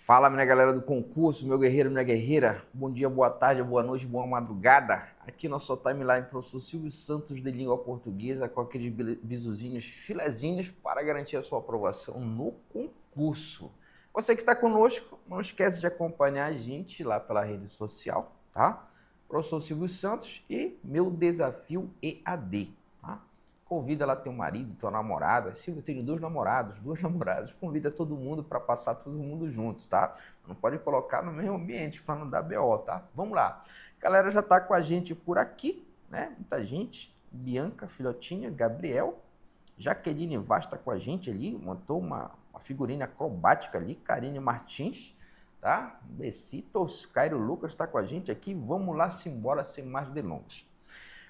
Fala, minha galera do concurso, meu guerreiro, minha guerreira. Bom dia, boa tarde, boa noite, boa madrugada. Aqui na sua timeline, professor Silvio Santos de língua portuguesa, com aqueles bisuzinhos, filezinhos para garantir a sua aprovação no concurso. Você que está conosco, não esquece de acompanhar a gente lá pela rede social, tá? Professor Silvio Santos e meu desafio EAD, tá? Convida lá teu marido, tua namorada. Silvio, eu tenho duas namoradas. Convida todo mundo para passar todo mundo juntos, tá? Não pode colocar no mesmo ambiente para não dar BO, tá? Vamos lá. A galera já tá com a gente por aqui, né? Muita gente. Bianca, filhotinha, Gabriel. Jaqueline Vaz tá com a gente ali. Montou uma figurinha acrobática ali. Karine Martins, tá? Besitos. Cairo Lucas tá com a gente aqui. Vamos lá, simbora, sem mais delongas.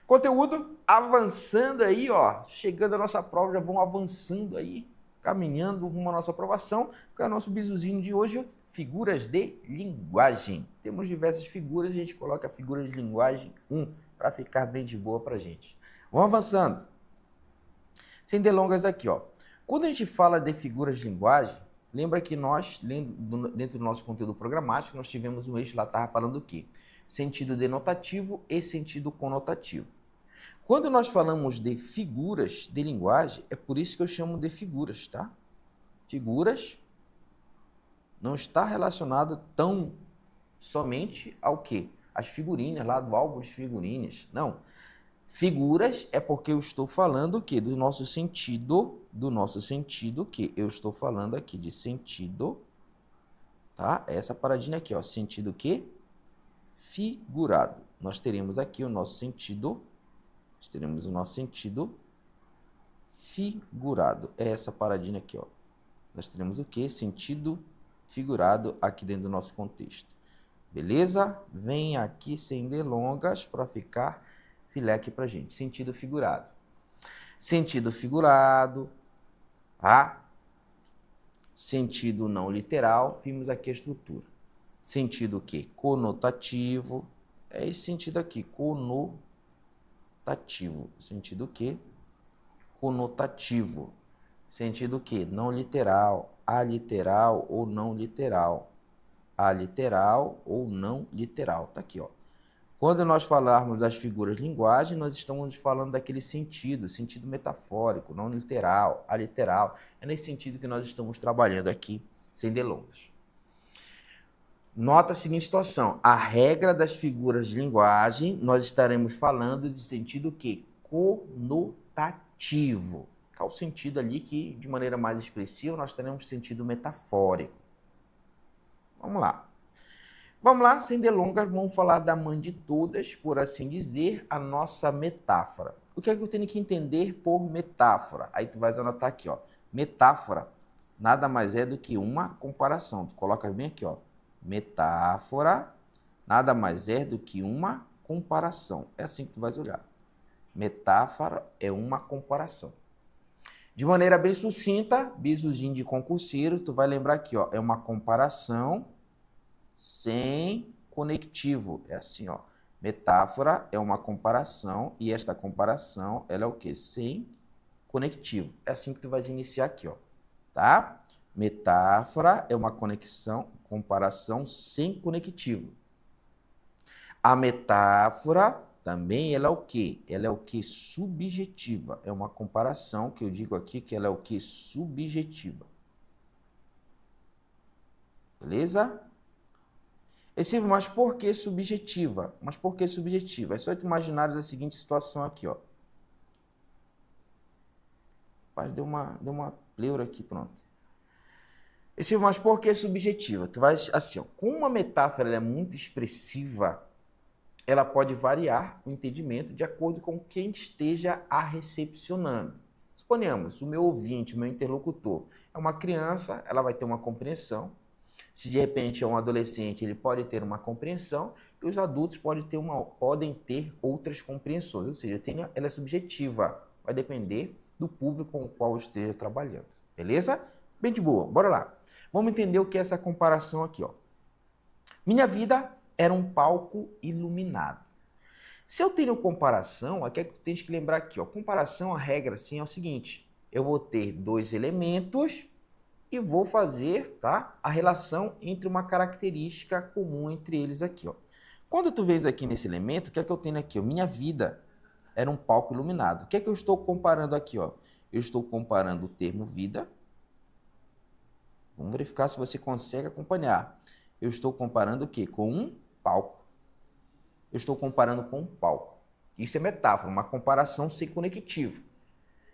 Conteúdo avançando aí, ó, chegando a nossa prova, já vão avançando aí, caminhando rumo à nossa aprovação, que é o nosso bisuzinho de hoje, figuras de linguagem. Temos diversas figuras, a gente coloca a figura de linguagem 1 para ficar bem de boa pra gente. Vamos avançando. Sem delongas aqui, ó. Quando a gente fala de figuras de linguagem, lembra que nós, dentro do nosso conteúdo programático, nós tivemos um eixo lá, estava falando o quê? Sentido denotativo e sentido conotativo. Quando nós falamos de figuras de linguagem, é por isso que eu chamo de figuras, tá? Figuras não está relacionado tão somente ao quê? As figurinhas lá do álbum de figurinhas. Não. Figuras é porque eu estou falando o quê? Do nosso sentido que eu estou falando aqui de sentido, tá? Essa paradinha aqui, ó, sentido quê? Figurado. Nós teremos aqui o nosso sentido figurado. É essa paradinha aqui, ó. Nós teremos o quê? Sentido figurado aqui dentro do nosso contexto. Beleza? Vem aqui sem delongas para ficar filé aqui pra gente. Sentido figurado. Sentido figurado, tá? Sentido não literal. Vimos aqui a estrutura. Sentido o quê? Conotativo. É esse sentido aqui, conotativo. Sentido o quê? Conotativo. Sentido o quê? Não literal, aliteral ou não literal. Aliteral ou não literal. Tá aqui, ó. Quando nós falarmos das figuras de linguagem, nós estamos falando daquele sentido metafórico, não literal, aliteral. É nesse sentido que nós estamos trabalhando aqui, sem delongas. Nota a seguinte situação, a regra das figuras de linguagem, nós estaremos falando de sentido que? Conotativo. É o sentido ali que, de maneira mais expressiva, nós teremos sentido metafórico. Vamos lá. Vamos lá, sem delongas, vamos falar da mãe de todas, por assim dizer, a nossa metáfora. O que é que eu tenho que entender por metáfora? Aí tu vais anotar aqui, ó. Metáfora nada mais é do que uma comparação. Tu coloca bem aqui, ó. Metáfora nada mais é do que uma comparação. É assim que tu vais olhar. Metáfora é uma comparação. De maneira bem sucinta, bisuzinho de concurseiro, tu vai lembrar aqui, ó, é uma comparação sem conectivo. É assim, ó. Metáfora é uma comparação e esta comparação, ela é o quê? Sem conectivo. É assim que tu vais iniciar aqui, ó. Tá? Metáfora é uma comparação sem conectivo. A metáfora também ela é o quê? Ela é o quê? Subjetiva. É uma comparação que eu digo aqui que ela é o quê? Subjetiva. Beleza? Mas por que subjetiva? Mas por que subjetiva? É só tu imaginar a seguinte situação aqui, ó. Rapaz, deu uma pleura aqui, pronto. Mas por que subjetiva? Tu vai assim, ó, como uma metáfora ela é muito expressiva, ela pode variar o entendimento de acordo com quem esteja a recepcionando. Suponhamos, o meu ouvinte, o meu interlocutor, é uma criança, ela vai ter uma compreensão. Se de repente é um adolescente, ele pode ter uma compreensão, e os adultos podem ter outras compreensões. Ou seja, ela é subjetiva, vai depender do público com o qual eu esteja trabalhando. Beleza? Bem de boa, bora lá. Vamos entender o que é essa comparação aqui, ó. Minha vida era um palco iluminado. Se eu tenho comparação, aqui é que tu tens que lembrar aqui, ó. Comparação, a regra assim é o seguinte: eu vou ter dois elementos e vou fazer, tá, a relação entre uma característica comum entre eles aqui, ó. Quando tu vês aqui nesse elemento, o que é que eu tenho aqui? Ó? Minha vida era um palco iluminado. O que é que eu estou comparando aqui, ó? Eu estou comparando o termo vida. Vamos verificar se você consegue acompanhar. Eu estou comparando o quê? Com um palco. Eu estou comparando com um palco. Isso é metáfora, uma comparação sem conectivo.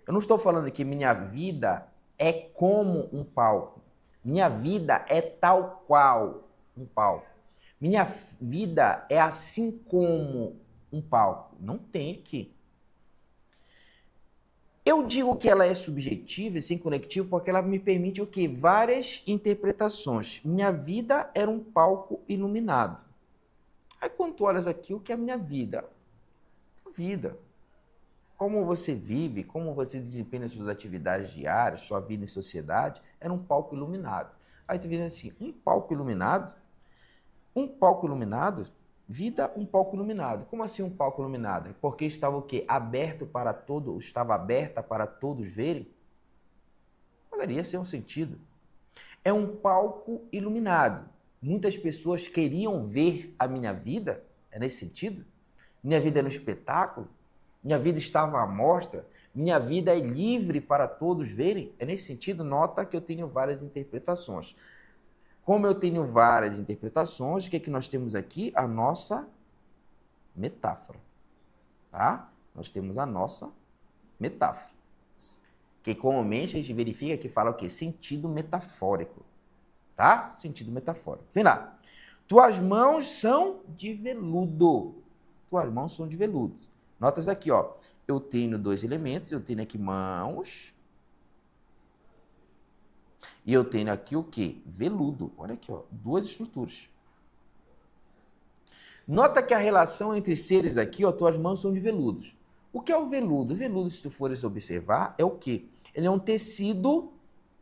Eu não estou falando que minha vida é como um palco. Minha vida é tal qual um palco. Minha vida é assim como um palco. Não tem aqui. Eu digo que ela é subjetiva e sem conectivo porque ela me permite o quê? Várias interpretações. Minha vida era um palco iluminado. Aí quando tu olhas aqui, o que é minha vida? A vida. Como você vive, como você desempenha suas atividades diárias, sua vida em sociedade, era um palco iluminado. Aí tu diz assim, um palco iluminado, vida, um palco iluminado. Como assim um palco iluminado? Porque estava o quê? Estava aberta para todos verem? Poderia ser um sentido. É um palco iluminado. Muitas pessoas queriam ver a minha vida, é nesse sentido? Minha vida era um espetáculo? Minha vida estava à mostra? Minha vida é livre para todos verem? É nesse sentido, nota que eu tenho várias interpretações. Como eu tenho várias interpretações, o que é que nós temos aqui? A nossa metáfora. Tá? Nós temos a nossa metáfora. Que comumente a gente verifica que fala o quê? Sentido metafórico. Tá? Sentido metafórico. Vem lá. Tuas mãos são de veludo. Tuas mãos são de veludo. Notas aqui, ó. Eu tenho dois elementos. Eu tenho aqui mãos. E eu tenho aqui o quê? Veludo. Olha aqui, ó. Duas estruturas. Nota que a relação entre seres aqui, ó, tuas mãos são de veludos. O que é o veludo? O veludo, se tu fores observar, é o quê? Ele é um tecido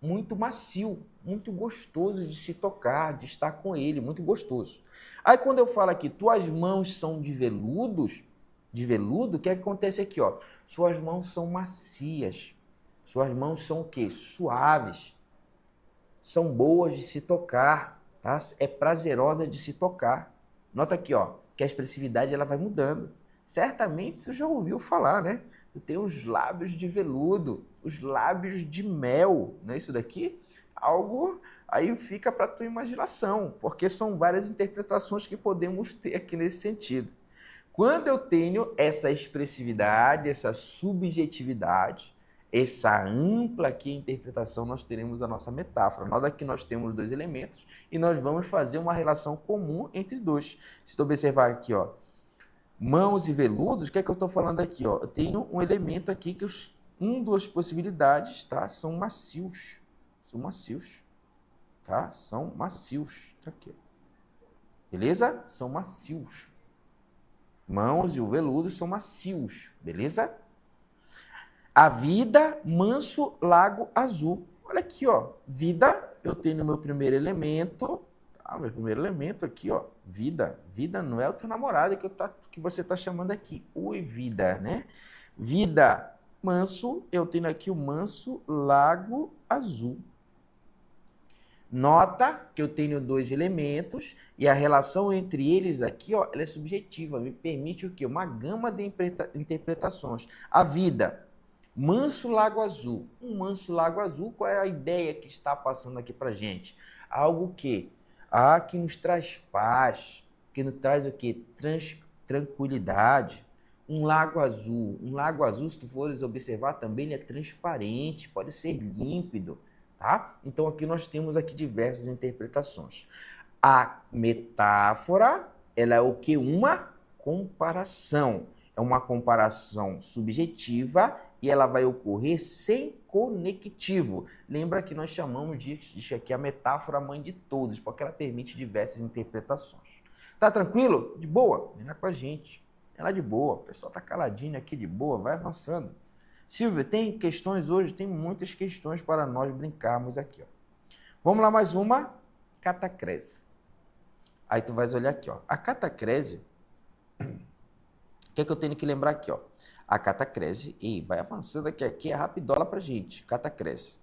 muito macio, muito gostoso de se tocar, de estar com ele, muito gostoso. Aí quando eu falo aqui, tuas mãos são de veludo, o que é que acontece aqui, ó? Suas mãos são macias. Suas mãos são o quê? Suaves. São boas de se tocar, tá? É prazerosa de se tocar. Nota aqui, ó, que a expressividade ela vai mudando. Certamente você já ouviu falar, né? Tu tem os lábios de veludo, os lábios de mel, não é isso daqui? Algo aí fica para tua imaginação, porque são várias interpretações que podemos ter aqui nesse sentido. Quando eu tenho essa expressividade, essa subjetividade, essa ampla aqui interpretação, nós teremos a nossa metáfora. Nós aqui nós temos dois elementos e nós vamos fazer uma relação comum entre dois. Se tu observar aqui, ó, mãos e veludos, o que é que eu estou falando aqui? Ó? Eu tenho um elemento aqui que duas possibilidades, tá? São macios. São macios. Tá? São macios. Tá aqui. Beleza? São macios. Mãos e o veludo são macios. Beleza? A vida, manso, lago azul. Olha aqui, ó. Vida, eu tenho meu primeiro elemento. Ah, meu primeiro elemento aqui, ó. Vida. Vida não é o teu namorado que você tá chamando aqui. Oi, vida, né? Vida, manso. Eu tenho aqui o manso, lago azul. Nota que eu tenho dois elementos e a relação entre eles aqui, ó, ela é subjetiva. Me permite o quê? Uma gama de interpretações. A vida. Manso Lago Azul. Um manso Lago Azul, qual é a ideia que está passando aqui para gente? Algo que nos traz paz, que nos traz o quê? Tranquilidade. Um lago azul, se tu fores observar, também ele é transparente, pode ser límpido, tá? Então aqui nós temos aqui diversas interpretações. A metáfora, ela é o que? Uma comparação. É uma comparação subjetiva e ela vai ocorrer sem conectivo. Lembra que nós chamamos disso aqui a metáfora mãe de todos, porque ela permite diversas interpretações. Tá tranquilo? De boa? Vem lá com a gente. Ela de boa. O pessoal tá caladinho aqui de boa, vai avançando. Silvio, tem questões hoje? Tem muitas questões para nós brincarmos aqui, ó. Vamos lá, mais uma. Catacrese. Aí tu vais olhar aqui, ó. A catacrese, o que é que eu tenho que lembrar aqui, ó? A catacrese, e vai avançando aqui é rapidola pra gente. Catacrese.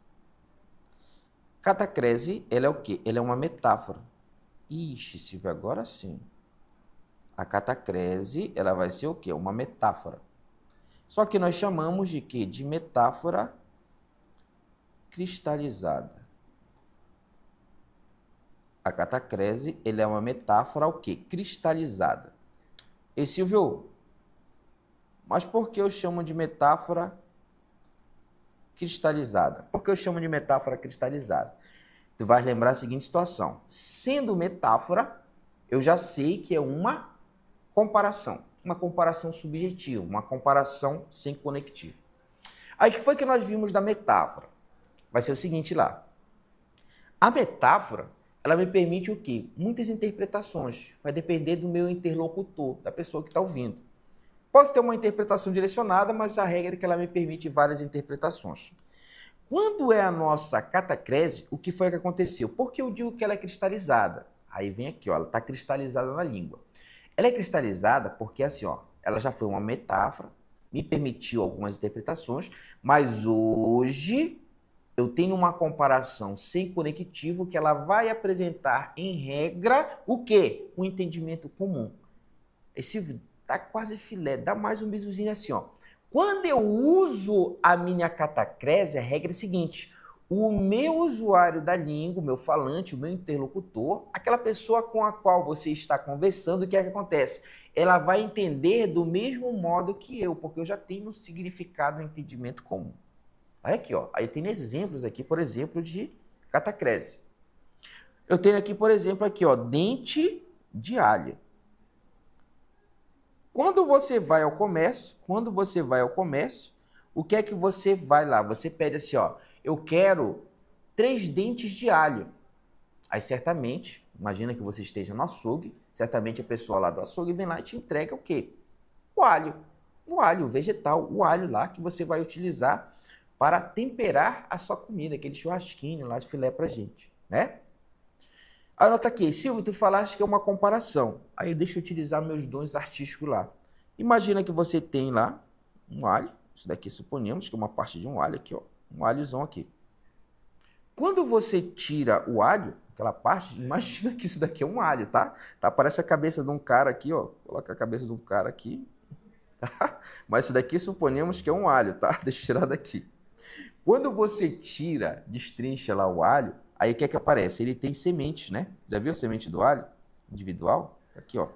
Catacrese, ela é o quê? Ela é uma metáfora. Ixi, Silvio, agora sim. A catacrese, ela vai ser o quê? Uma metáfora. Só que nós chamamos de quê? De metáfora cristalizada. A catacrese, ele é uma metáfora o quê? Cristalizada. E Silvio, mas por que eu chamo de metáfora cristalizada? Por que eu chamo de metáfora cristalizada? Tu vais lembrar a seguinte situação. Sendo metáfora, eu já sei que é uma comparação subjetiva, uma comparação sem conectivo. Aí que foi que nós vimos da metáfora? Vai ser o seguinte lá. A metáfora, ela me permite o quê? Muitas interpretações. Vai depender do meu interlocutor, da pessoa que está ouvindo. Posso ter uma interpretação direcionada, mas a regra é que ela me permite várias interpretações. Quando é a nossa catacrese, o que foi que aconteceu? Por que eu digo que ela é cristalizada? Aí vem aqui, ó, ela está cristalizada na língua. Ela é cristalizada porque assim, ó, ela já foi uma metáfora, me permitiu algumas interpretações, mas hoje eu tenho uma comparação sem conectivo que ela vai apresentar em regra o quê? Um entendimento comum. Esse tá quase filé, dá mais um bisuzinho assim, ó. Quando eu uso a minha catacrese, a regra é a seguinte: o meu usuário da língua, o meu falante, o meu interlocutor, aquela pessoa com a qual você está conversando, o que é que acontece? Ela vai entender do mesmo modo que eu, porque eu já tenho um significado, um entendimento comum. Olha aqui, ó. Aí tem exemplos aqui, por exemplo, de catacrese. Eu tenho aqui, por exemplo, aqui, ó, dente de alho. Quando você vai ao comércio, o que é que você vai lá? Você pede assim, ó, eu quero 3 dentes de alho. Aí certamente, imagina que você esteja no açougue, certamente a pessoa lá do açougue vem lá e te entrega o quê? O alho. O alho vegetal, o alho lá que você vai utilizar para temperar a sua comida, aquele churrasquinho lá de filé pra gente, né? Anota aqui, Silvio, tu falaste que é uma comparação. Aí deixa eu utilizar meus dons artísticos lá. Imagina que você tem lá um alho, isso daqui suponhamos que é uma parte de um alho aqui, ó, um alhozão aqui. Quando você tira o alho, aquela parte, imagina que isso daqui é um alho, tá? Parece a cabeça de um cara aqui, ó, coloca a cabeça de um cara aqui, tá? Mas isso daqui suponhamos que é um alho, tá? Deixa eu tirar daqui. Quando você tira, destrincha lá o alho, aí o que é que aparece? Ele tem sementes, né? Já viu a semente do alho individual? Aqui, ó.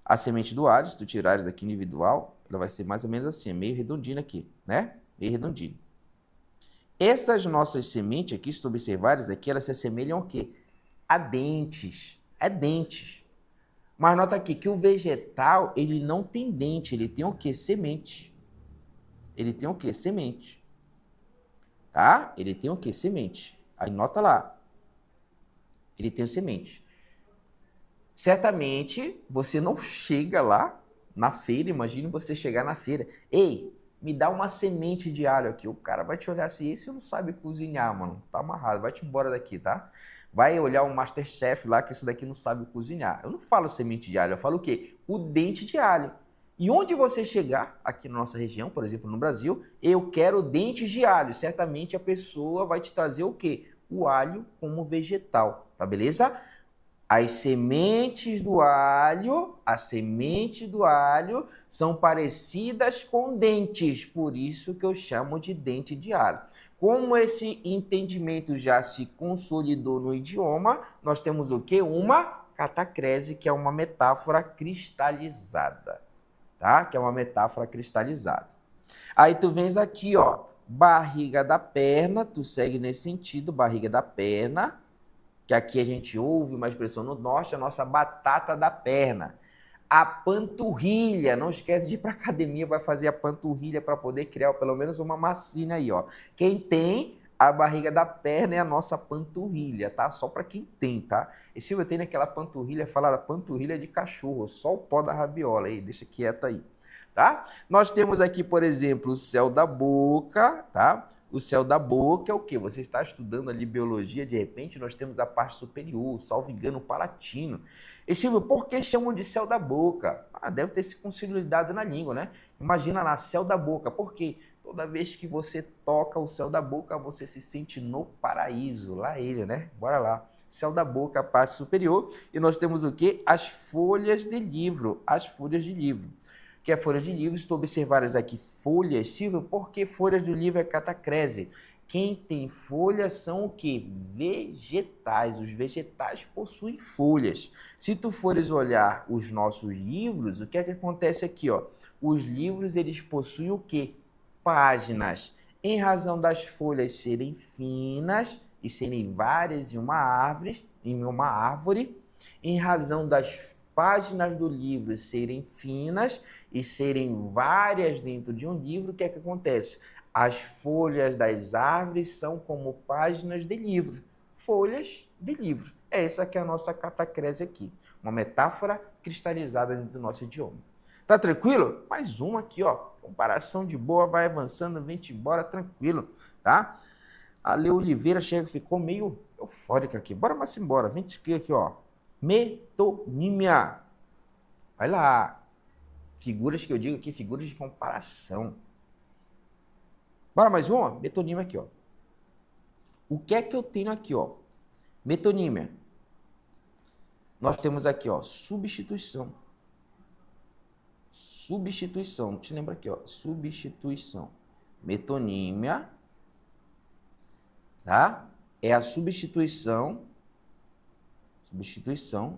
A semente do alho, se tu tirares aqui individual, ela vai ser mais ou menos assim, meio redondinha aqui, né? Meio redondinha. Essas nossas sementes aqui, se tu observares aqui, elas se assemelham ao quê? A dentes. É dentes. Mas nota aqui que o vegetal, ele não tem dente, ele tem o quê? Semente. Ele tem o quê? Semente. Tá? Ele tem o quê? Semente. Aí nota lá. Ele tem semente. Certamente, você não chega lá na feira, imagine você chegar na feira. Ei, me dá uma semente de alho aqui. O cara vai te olhar assim, esse não sabe cozinhar, mano. Tá amarrado, vai-te embora daqui, tá? Vai olhar o Masterchef lá, que esse daqui não sabe cozinhar. Eu não falo semente de alho, eu falo o quê? O dente de alho. E onde você chegar, aqui na nossa região, por exemplo, no Brasil, eu quero dentes de alho. Certamente a pessoa vai te trazer o quê? O alho como vegetal, tá beleza? As sementes do alho, são parecidas com dentes, por isso que eu chamo de dente de alho. Como esse entendimento já se consolidou no idioma, nós temos o quê? Uma catacrese, que é uma metáfora cristalizada, tá? Que é uma metáfora cristalizada. Aí tu vens aqui, ó, barriga da perna, tu segue nesse sentido, barriga da perna, que aqui a gente ouve uma expressão no norte, a nossa batata da perna. A panturrilha, não esquece de ir para academia, vai fazer a panturrilha para poder criar pelo menos uma massinha aí, ó. Quem tem a barriga da perna é a nossa panturrilha, tá? Só para quem tem, tá? E se eu tenho aquela panturrilha, falar da panturrilha de cachorro, só o pó da rabiola aí, deixa quieto aí, tá? Nós temos aqui, por exemplo, o céu da boca, tá? O céu da boca é o quê? Você está estudando ali biologia, de repente nós temos a parte superior, salvo engano, o palatino. E Silvio, por que chamam de céu da boca? Ah, deve ter se consolidado na língua, né? Imagina lá, céu da boca. Por quê? Toda vez que você toca o céu da boca, você se sente no paraíso. Lá ele, né? Bora lá. Céu da boca, parte superior. E nós temos o quê? As folhas de livro. As folhas de livro. O que é folha de livro? Estou observando aqui folhas, Silvio, porque folhas do livro é catacrese. Quem tem folhas são o quê? Vegetais. Os vegetais possuem folhas. Se tu fores olhar os nossos livros, o que é que acontece aqui, ó? Os livros, eles possuem o quê? Páginas. Em razão das folhas serem finas e serem várias em uma árvore, em razão das páginas do livro serem finas e serem várias dentro de um livro, o que é que acontece? As folhas das árvores são como páginas de livro. Folhas de livro. Essa que é a nossa catacrese aqui. Uma metáfora cristalizada dentro do nosso idioma. Tá tranquilo? Mais uma aqui, ó. Comparação de boa, vai avançando, vem-te embora, tranquilo, tá? A Leo Oliveira ficou meio eufórica aqui. Bora mais embora, vem aqui, ó. Metonímia. Vai lá. Figuras que eu digo aqui, figuras de comparação. Bora mais uma? Metonímia aqui, ó. O que é que eu tenho aqui, ó? Metonímia. Nós temos aqui, ó, substituição. Substituição. Te lembra aqui, ó, substituição. Metonímia, tá? É a substituição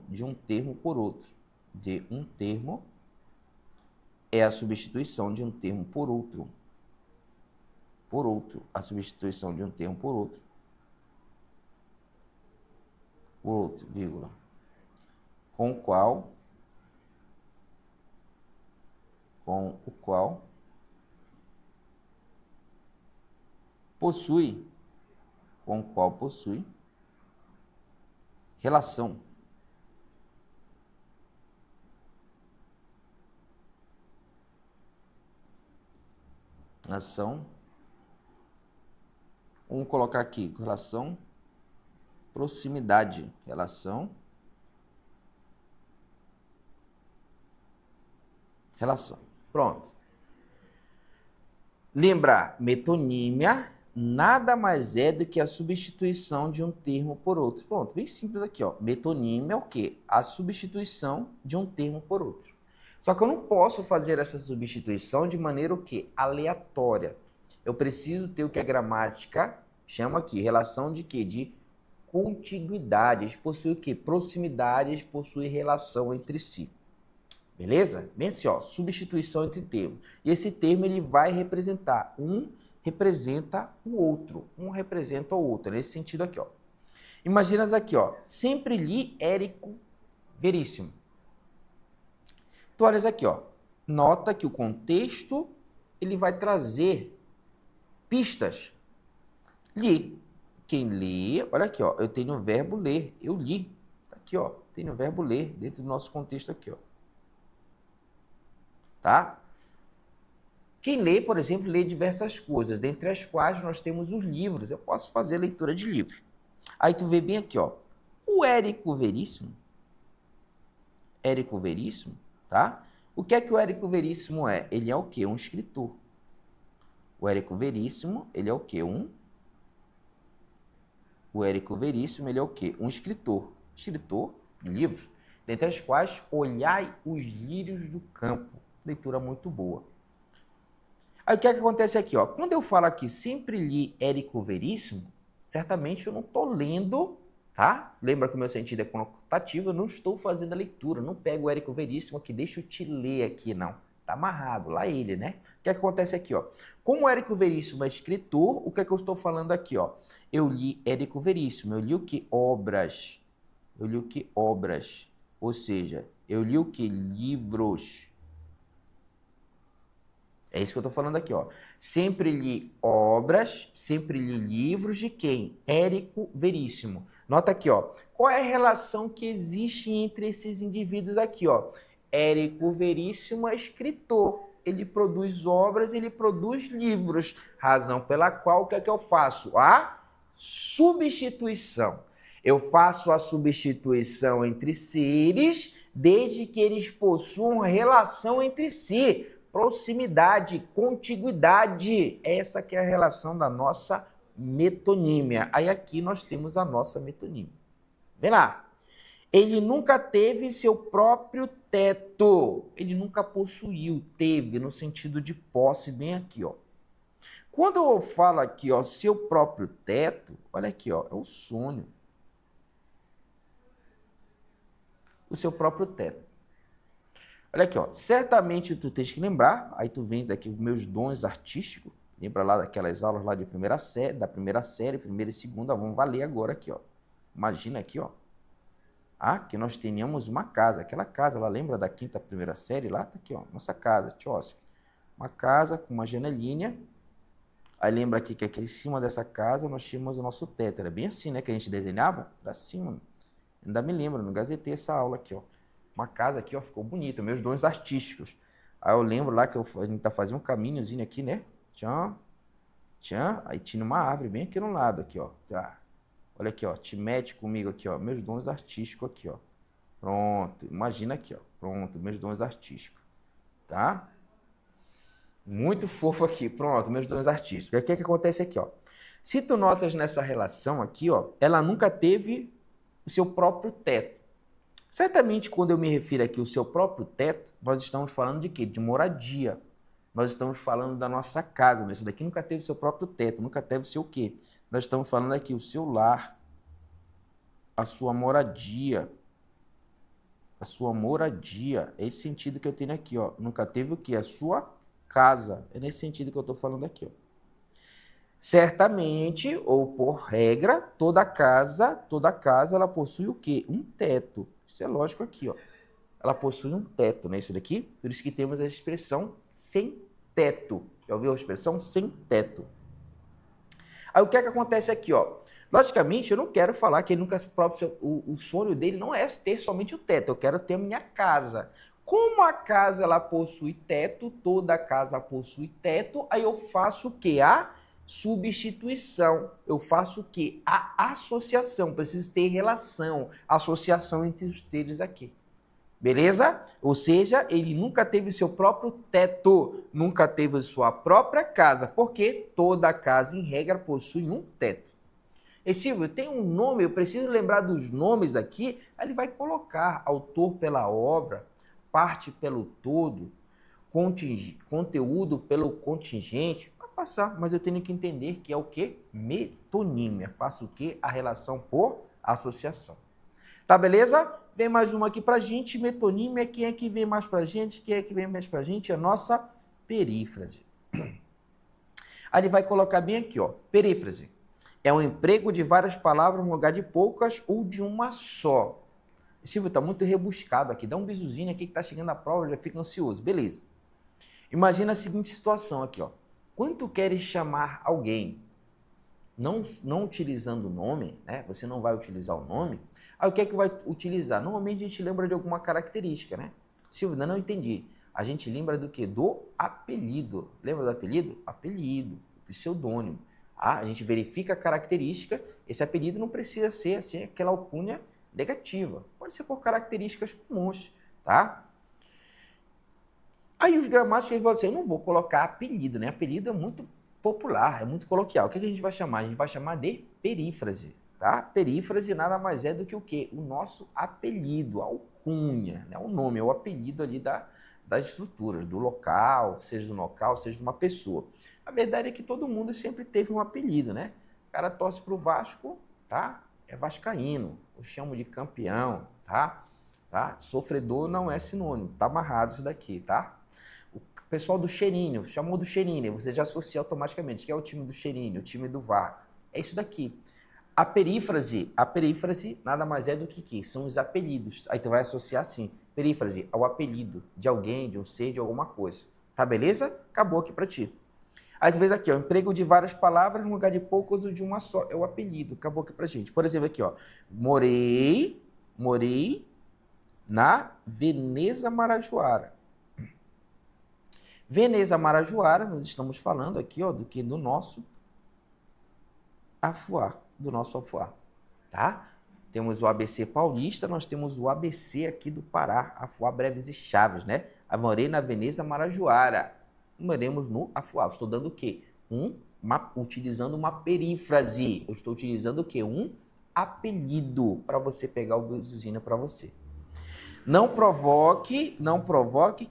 de um termo por outro. De um termo é a substituição de um termo por outro. Por outro. A substituição de um termo por outro. Por outro, vírgula. Com o qual possui relação. Vamos colocar aqui, relação, proximidade, relação. Pronto. Lembrar, metonímia nada mais é do que a substituição de um termo por outro. Pronto, bem simples aqui, ó. Metonímia é o quê? A substituição de um termo por outro. Só que eu não posso fazer essa substituição de maneira o quê? Aleatória. Eu preciso ter o que a gramática chama aqui, relação de quê? De contiguidade. Eles possuem o quê? Proximidade, eles possuem relação entre si. Beleza? Bem assim, ó, substituição entre termos. E esse termo ele vai representar, um representa o outro, um representa o outro, nesse sentido aqui, ó. Imaginas aqui, ó, sempre li Érico Veríssimo. Tu olhas aqui, ó, nota que o contexto ele vai trazer pistas. Li. Quem lê, olha aqui, ó, eu tenho o verbo ler, eu li. Aqui, ó, tenho o verbo ler dentro do nosso contexto aqui, ó. Tá? Quem lê, por exemplo, lê diversas coisas, dentre as quais nós temos os livros. Eu posso fazer leitura de livro. Aí tu vê bem aqui, ó, o Érico Veríssimo, tá? O que é que o Érico Veríssimo é? Ele é o quê? Um escritor. O Érico Veríssimo, ele é o quê? O Érico Veríssimo, ele é o quê? Um escritor. Escritor de livros, dentre as quais Olhai os lírios do campo. Leitura muito boa. Aí o que é que acontece aqui, ó? Quando eu falo aqui, sempre li Érico Veríssimo, certamente eu não estou lendo, tá? Lembra que o meu sentido é conotativo, eu não estou fazendo a leitura, não pego o Érico Veríssimo aqui, deixa eu te ler aqui, não. Tá amarrado, lá ele, né? O que é que acontece aqui, ó? Como o Érico Veríssimo é escritor, o que é que eu estou falando aqui, ó? Eu li Érico Veríssimo, eu li o que? Obras. Eu li o que? Obras. Ou seja, eu li o que? Livros. É isso que eu estou falando aqui, ó. Sempre li obras, sempre li livros de quem? Érico Veríssimo. Nota aqui, ó. Qual é a relação que existe entre esses indivíduos aqui, ó? Érico Veríssimo é escritor. Ele produz obras, ele produz livros. Razão pela qual, o que é que eu faço? A substituição. Eu faço a substituição entre seres, desde que eles possuam relação entre si. proximidade, contiguidade. Essa que é a relação da nossa metonímia. Aí aqui nós temos a nossa metonímia. Vem lá. Ele nunca teve seu próprio teto. Ele nunca possuiu, teve, no sentido de posse, bem aqui, ó. Quando eu falo aqui, ó, seu próprio teto, olha aqui, ó, é o sonho. O seu próprio teto. Olha aqui, ó, certamente tu tens que lembrar, aí tu vens aqui os meus dons artísticos, lembra lá daquelas aulas lá de primeira série, primeira e segunda, vamos valer agora aqui, ó. Imagina aqui, ó. Que nós tenhamos uma casa, aquela casa lá, lembra da quinta primeira série lá? Tá aqui, ó, nossa casa, tchóstica. Uma casa com uma janelinha. Aí lembra aqui que aqui em cima dessa casa nós tínhamos o nosso teto. Era bem assim, né, que a gente desenhava? Era assim, mano. Ainda me lembro, no gazetei essa aula aqui, ó. Uma casa aqui, ó, ficou bonita, meus dons artísticos. Aí eu lembro lá que a gente tá fazendo um caminhozinho aqui, né? Tchan, tchan. Aí tinha uma árvore bem aqui no lado, aqui, ó. Tá. Olha aqui, ó, te mete comigo aqui, ó, meus dons artísticos aqui, ó. Pronto, imagina aqui, ó. Pronto, meus dons artísticos, tá? Muito fofo aqui, pronto, meus dons artísticos. O que é que acontece aqui, ó? Se tu notas nessa relação aqui, ó, ela nunca teve o seu próprio teto. Certamente, quando eu me refiro aqui ao seu próprio teto, nós estamos falando de quê? De moradia. Nós estamos falando da nossa casa. Isso daqui nunca teve o seu próprio teto, nunca teve o seu quê? Nós estamos falando aqui o seu lar, a sua moradia. A sua moradia. É esse sentido que eu tenho aqui, ó. Nunca teve o quê? A sua casa. É nesse sentido que eu estou falando aqui, ó. Certamente, ou por regra, toda casa ela possui o quê? Um teto. Isso é lógico aqui, ó. Ela possui um teto, né? Isso daqui. Por isso que temos a expressão sem teto. Já ouviu a expressão sem teto? Aí o que é que acontece aqui, ó? Logicamente, eu não quero falar que ele nunca o sonho dele não é ter somente o teto. Eu quero ter a minha casa. Como a casa ela possui teto, toda casa possui teto, aí eu faço o quê? A substituição. Eu faço o quê? A associação. Preciso ter relação, associação entre os seres aqui. Beleza? Ou seja, ele nunca teve seu próprio teto, nunca teve sua própria casa, porque toda casa, em regra, possui um teto. E Silvio, tem um nome, eu preciso lembrar dos nomes aqui, aí ele vai colocar autor pela obra, parte pelo todo, conteúdo pelo contingente, vai passar, mas eu tenho que entender que é o quê? Metonímia. Faço o quê? A relação por associação. Tá, beleza? Vem mais uma aqui pra gente, metonímia. Quem é que vem mais pra gente? Quem é que vem mais pra gente? A nossa perífrase. Aí ele vai colocar bem aqui, ó. Perífrase é um emprego de várias palavras no lugar de poucas ou de uma só. Silvio, tá muito rebuscado aqui. Dá um bisuzinho aqui que tá chegando a prova, já fica ansioso. Beleza. Imagina a seguinte situação aqui, ó. Quando tu queres chamar alguém, não utilizando o nome, né? Você não vai utilizar o nome. Aí o que é que vai utilizar? Normalmente a gente lembra de alguma característica, né? Silvio, ainda não entendi. A gente lembra do quê? Do apelido. Lembra do apelido? Apelido, pseudônimo. A gente verifica a característica. Esse apelido não precisa ser assim, aquela alcunha negativa. Pode ser por características comuns, tá? Aí os gramáticos eles vão dizer, eu não vou colocar apelido, né? Apelido é muito popular, é muito coloquial. O que a gente vai chamar? A gente vai chamar de perífrase, tá? Perífrase nada mais é do que o quê? O nosso apelido, a alcunha, né? O nome, é o apelido ali das estruturas, do local, seja de uma pessoa. A verdade é que todo mundo sempre teve um apelido, né? O cara torce pro Vasco, tá? É vascaíno, eu chamo de campeão, tá? Sofredor não é sinônimo, tá amarrado isso daqui, tá? O pessoal do Cheirinho, chamou do Cheirinho, você já associa automaticamente, que é o time do Cheirinho, o time do VAR. É isso daqui. A perífrase nada mais é do que são os apelidos. Aí tu vai associar assim, perífrase ao apelido de alguém, de um ser, de alguma coisa. Tá beleza? Acabou aqui pra ti. Aí tu vês aqui, ó, emprego de várias palavras no lugar de poucas ou de uma só. É o apelido, acabou aqui pra gente. Por exemplo, aqui, ó, morei na Veneza Marajoara. Veneza Marajoara, nós estamos falando aqui, ó, do nosso afuá, tá? Temos o ABC paulista, nós temos o ABC aqui do Pará, Afuá, Breves e Chaves, né? Morei na Veneza Marajoara. Moremos no Afuava. Estou dando o quê? Utilizando uma perífrase. Eu estou utilizando o quê? Um apelido para você pegar o bisusina para você. Não provoque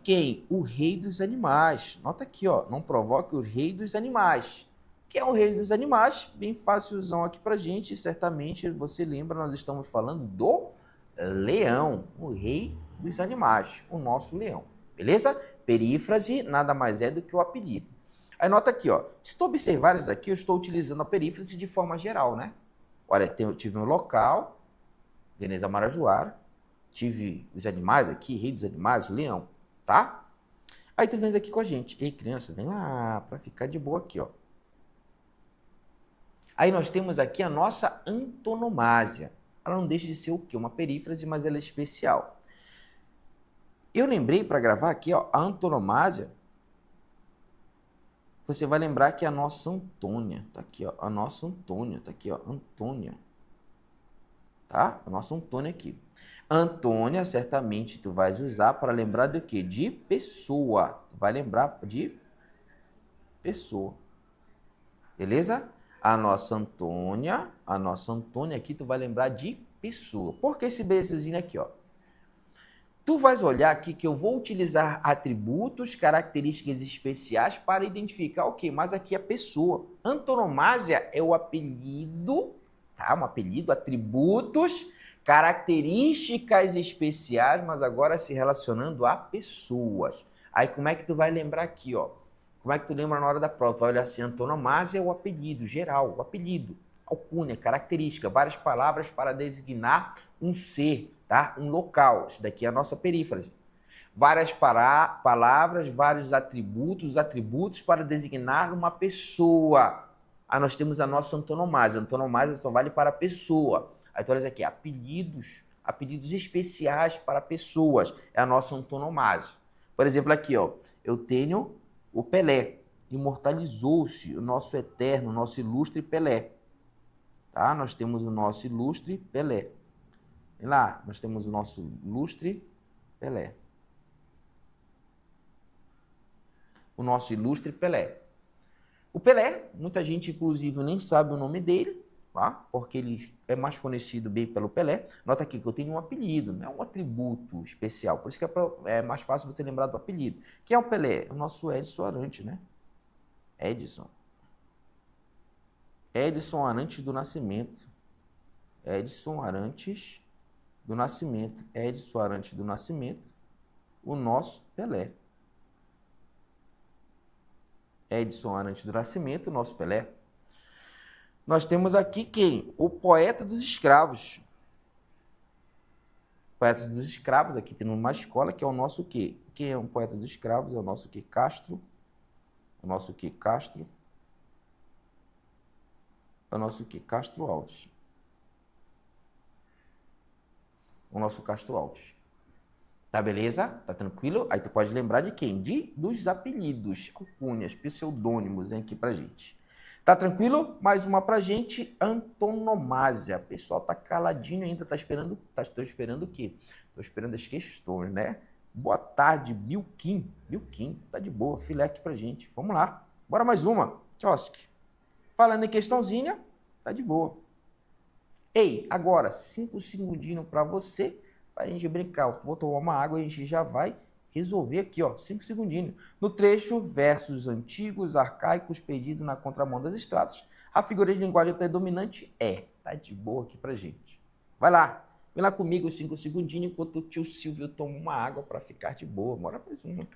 quem? O rei dos animais. Nota aqui, ó. Não provoque o rei dos animais. Que é o rei dos animais? Bem fácilzão aqui pra gente. Certamente você lembra, nós estamos falando do leão. O rei dos animais. O nosso leão. Beleza? Perífrase nada mais é do que o apelido. Aí nota aqui, ó. Se tu observares aqui, eu estou utilizando a perífrase de forma geral, né? Olha, eu tive um local, Veneza Marajoara. Tive os animais aqui, rei dos animais, o leão, tá? Aí tu vem aqui com a gente. Ei, criança, vem lá pra ficar de boa aqui, ó. Aí nós temos aqui a nossa antonomásia. Ela não deixa de ser o quê? Uma perífrase, mas ela é especial. Eu lembrei para gravar aqui, ó, a antonomásia. Você vai lembrar que a nossa Antônia, tá aqui, ó, a nossa Antônia, tá aqui, ó, Antônia. Tá? A nossa Antônia aqui. Antônia, certamente tu vais usar para lembrar do quê? De pessoa. Tu vai lembrar de pessoa. Beleza? A nossa Antônia aqui tu vai lembrar de pessoa. Por que esse beijinho aqui, ó? Tu vais olhar aqui que eu vou utilizar atributos, características especiais para identificar o quê? Mas aqui é a pessoa. Antonomásia é o apelido, tá? Um apelido, atributos, características especiais, mas agora se relacionando a pessoas. Aí como é que tu vai lembrar aqui, ó? Como é que tu lembra na hora da prova? Tu vai olhar assim, antonomásia é o apelido geral, o apelido, alcunha, característica, várias palavras para designar um ser, tá? Um local. Isso daqui é a nossa perífrase. Várias palavras, vários atributos para designar uma pessoa. Aí nós temos a nossa antonomásia. A antonomásia só vale para pessoa. Aí tu olha aqui, apelidos especiais para pessoas. É a nossa antonomásia. Por exemplo, aqui, ó, eu tenho o Pelé. Imortalizou-se o nosso eterno, nosso ilustre Pelé. Tá? Nós temos o nosso ilustre Pelé. Vem lá, nós temos o nosso ilustre Pelé. O nosso ilustre Pelé. O Pelé, muita gente inclusive nem sabe o nome dele, tá? Porque ele é mais conhecido bem pelo Pelé. Nota aqui que eu tenho um apelido, não é um atributo especial, por isso que é mais fácil você lembrar do apelido. Quem é o Pelé? O nosso Edson Arantes, né? Edson Arantes do Nascimento. Edson Arantes do Nascimento, o nosso Pelé. Edson Arantes do Nascimento, o nosso Pelé. Nós temos aqui quem? O poeta dos escravos. Poeta dos escravos, aqui tem uma escola que é o nosso quê? Quem é um poeta dos escravos? É o nosso quê? Castro. O nosso quê? Castro. É o nosso quê? Castro Alves. O nosso Castro Alves. Tá beleza? Tá tranquilo? Aí tu pode lembrar de quem? Dos apelidos, alcunhas, pseudônimos aqui pra gente. Tá tranquilo? Mais uma pra gente, antonomásia. O pessoal tá caladinho ainda, tá esperando o quê? Tô esperando as questões, né? Boa tarde, Bilquim. Bilquim, tá de boa, filé aqui pra gente. Vamos lá. Bora mais uma. Tchosque. Falando em questãozinha, tá de boa. Ei, agora, 5 segundinhos pra você, pra gente brincar. Vou tomar uma água e a gente já vai resolver aqui, ó, 5 segundinhos. No trecho, versos antigos, arcaicos, perdidos na contramão das estradas, a figura de linguagem predominante é. Tá de boa aqui pra gente. Vai lá, vem lá comigo 5 segundinhos, enquanto o tio Silvio toma uma água pra ficar de boa. Bora mais uma.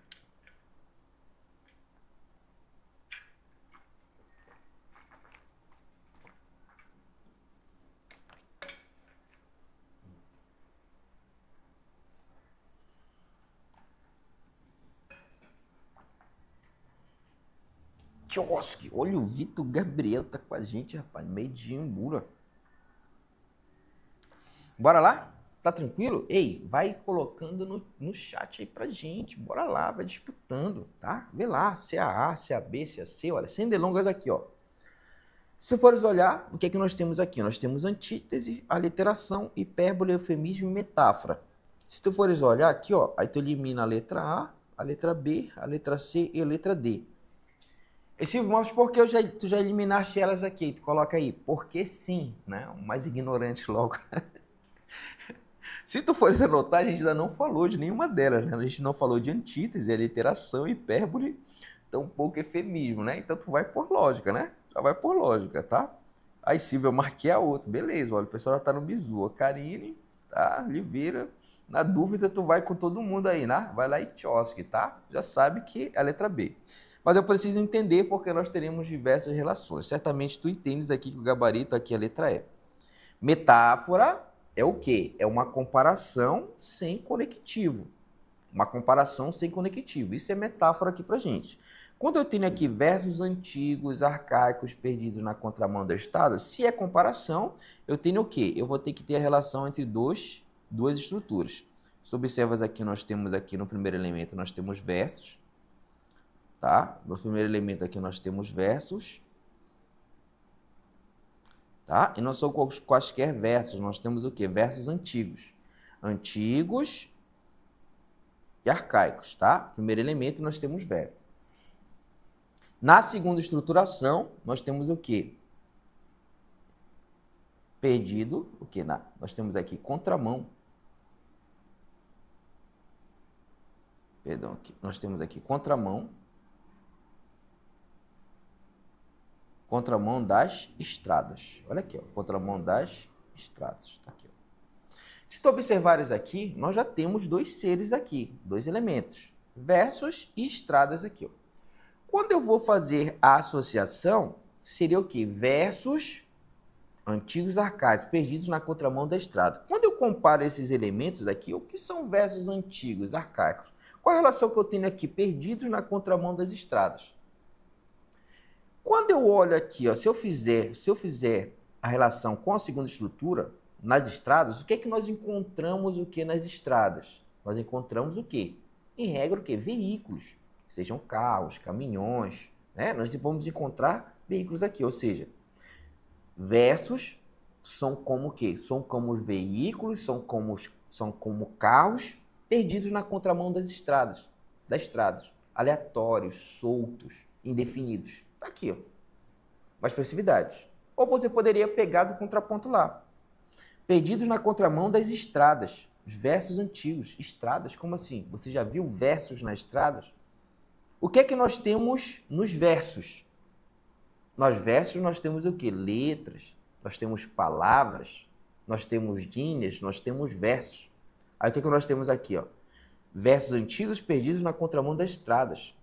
Tchosque, olha o Vitor Gabriel tá com a gente, rapaz, meio de Imbura. Bora lá? Tá tranquilo? Ei, vai colocando no chat aí pra gente, bora lá, vai disputando, tá? Vê lá, CAA, CAB, CAC, olha, sem delongas aqui, ó. Se fores olhar, o que é que nós temos aqui? Nós temos antítese, aliteração, hipérbole, eufemismo e metáfora. Se tu fores olhar aqui, ó, aí tu elimina a letra A, a letra B, a letra C e a letra D. Esse, mas por que tu já eliminaste elas aqui? Tu coloca aí, porque sim, né? O mais ignorante logo. Se tu fores anotar, a gente ainda não falou de nenhuma delas, né? A gente não falou de antítese, aliteração, hipérbole, tampouco eufemismo, né? Então tu vai por lógica, né? Já vai por lógica, tá? Aí Silvia, eu marquei a outra, beleza, olha, o pessoal já tá no bizu. A Karine, tá? Oliveira, na dúvida tu vai com todo mundo aí, né? Vai lá e tchosque, tá? Já sabe que é a letra B. Mas eu preciso entender porque nós teremos diversas relações. Certamente tu entendes aqui que o gabarito aqui é a letra E. Metáfora é o quê? É uma comparação sem conectivo. Uma comparação sem conectivo. Isso é metáfora aqui pra gente. Quando eu tenho aqui versos antigos, arcaicos, perdidos na contramão da estrada, se é comparação, eu tenho o quê? Eu vou ter que ter a relação entre duas estruturas. Se observas aqui, nós temos aqui no primeiro elemento, nós temos versos. Tá? No primeiro elemento aqui nós temos versos. Tá? E não são quaisquer versos, nós temos o quê? Versos antigos. Antigos e arcaicos, tá? Primeiro elemento nós temos verbo. Na segunda estruturação, nós temos o quê? Perdido, o quê? Nós temos aqui contramão. Perdão, aqui. Nós temos aqui contramão. Contramão das estradas. Olha aqui, ó, contramão das estradas. Tá aqui, ó. Se tu observares aqui, nós já temos dois seres aqui, dois elementos, versos e estradas aqui, ó. Quando eu vou fazer a associação, seria o quê? Versos antigos arcaicos, perdidos na contramão da estrada. Quando eu comparo esses elementos aqui, o que são versos antigos, arcaicos? Qual a relação que eu tenho aqui? Perdidos na contramão das estradas. Quando eu olho aqui, ó, se eu fizer a relação com a segunda estrutura, nas estradas, o que é que nós encontramos o que nas estradas? Nós encontramos o quê? Em regra, o quê? Veículos, sejam carros, caminhões, né? Nós vamos encontrar veículos aqui, ou seja, versos são como o quê? São como veículos, são como carros perdidos na contramão das estradas, aleatórios, soltos, indefinidos. Tá aqui, ó. Mais expressividades. Ou você poderia pegar do contraponto lá. Perdidos na contramão das estradas. Os versos antigos. Estradas? Como assim? Você já viu versos nas estradas? O que é que nós temos nos versos? Nos versos nós temos o quê? Letras. Nós temos palavras. Nós temos linhas. Nós temos versos. Aí o que é que nós temos aqui, ó? Versos antigos perdidos na contramão das estradas.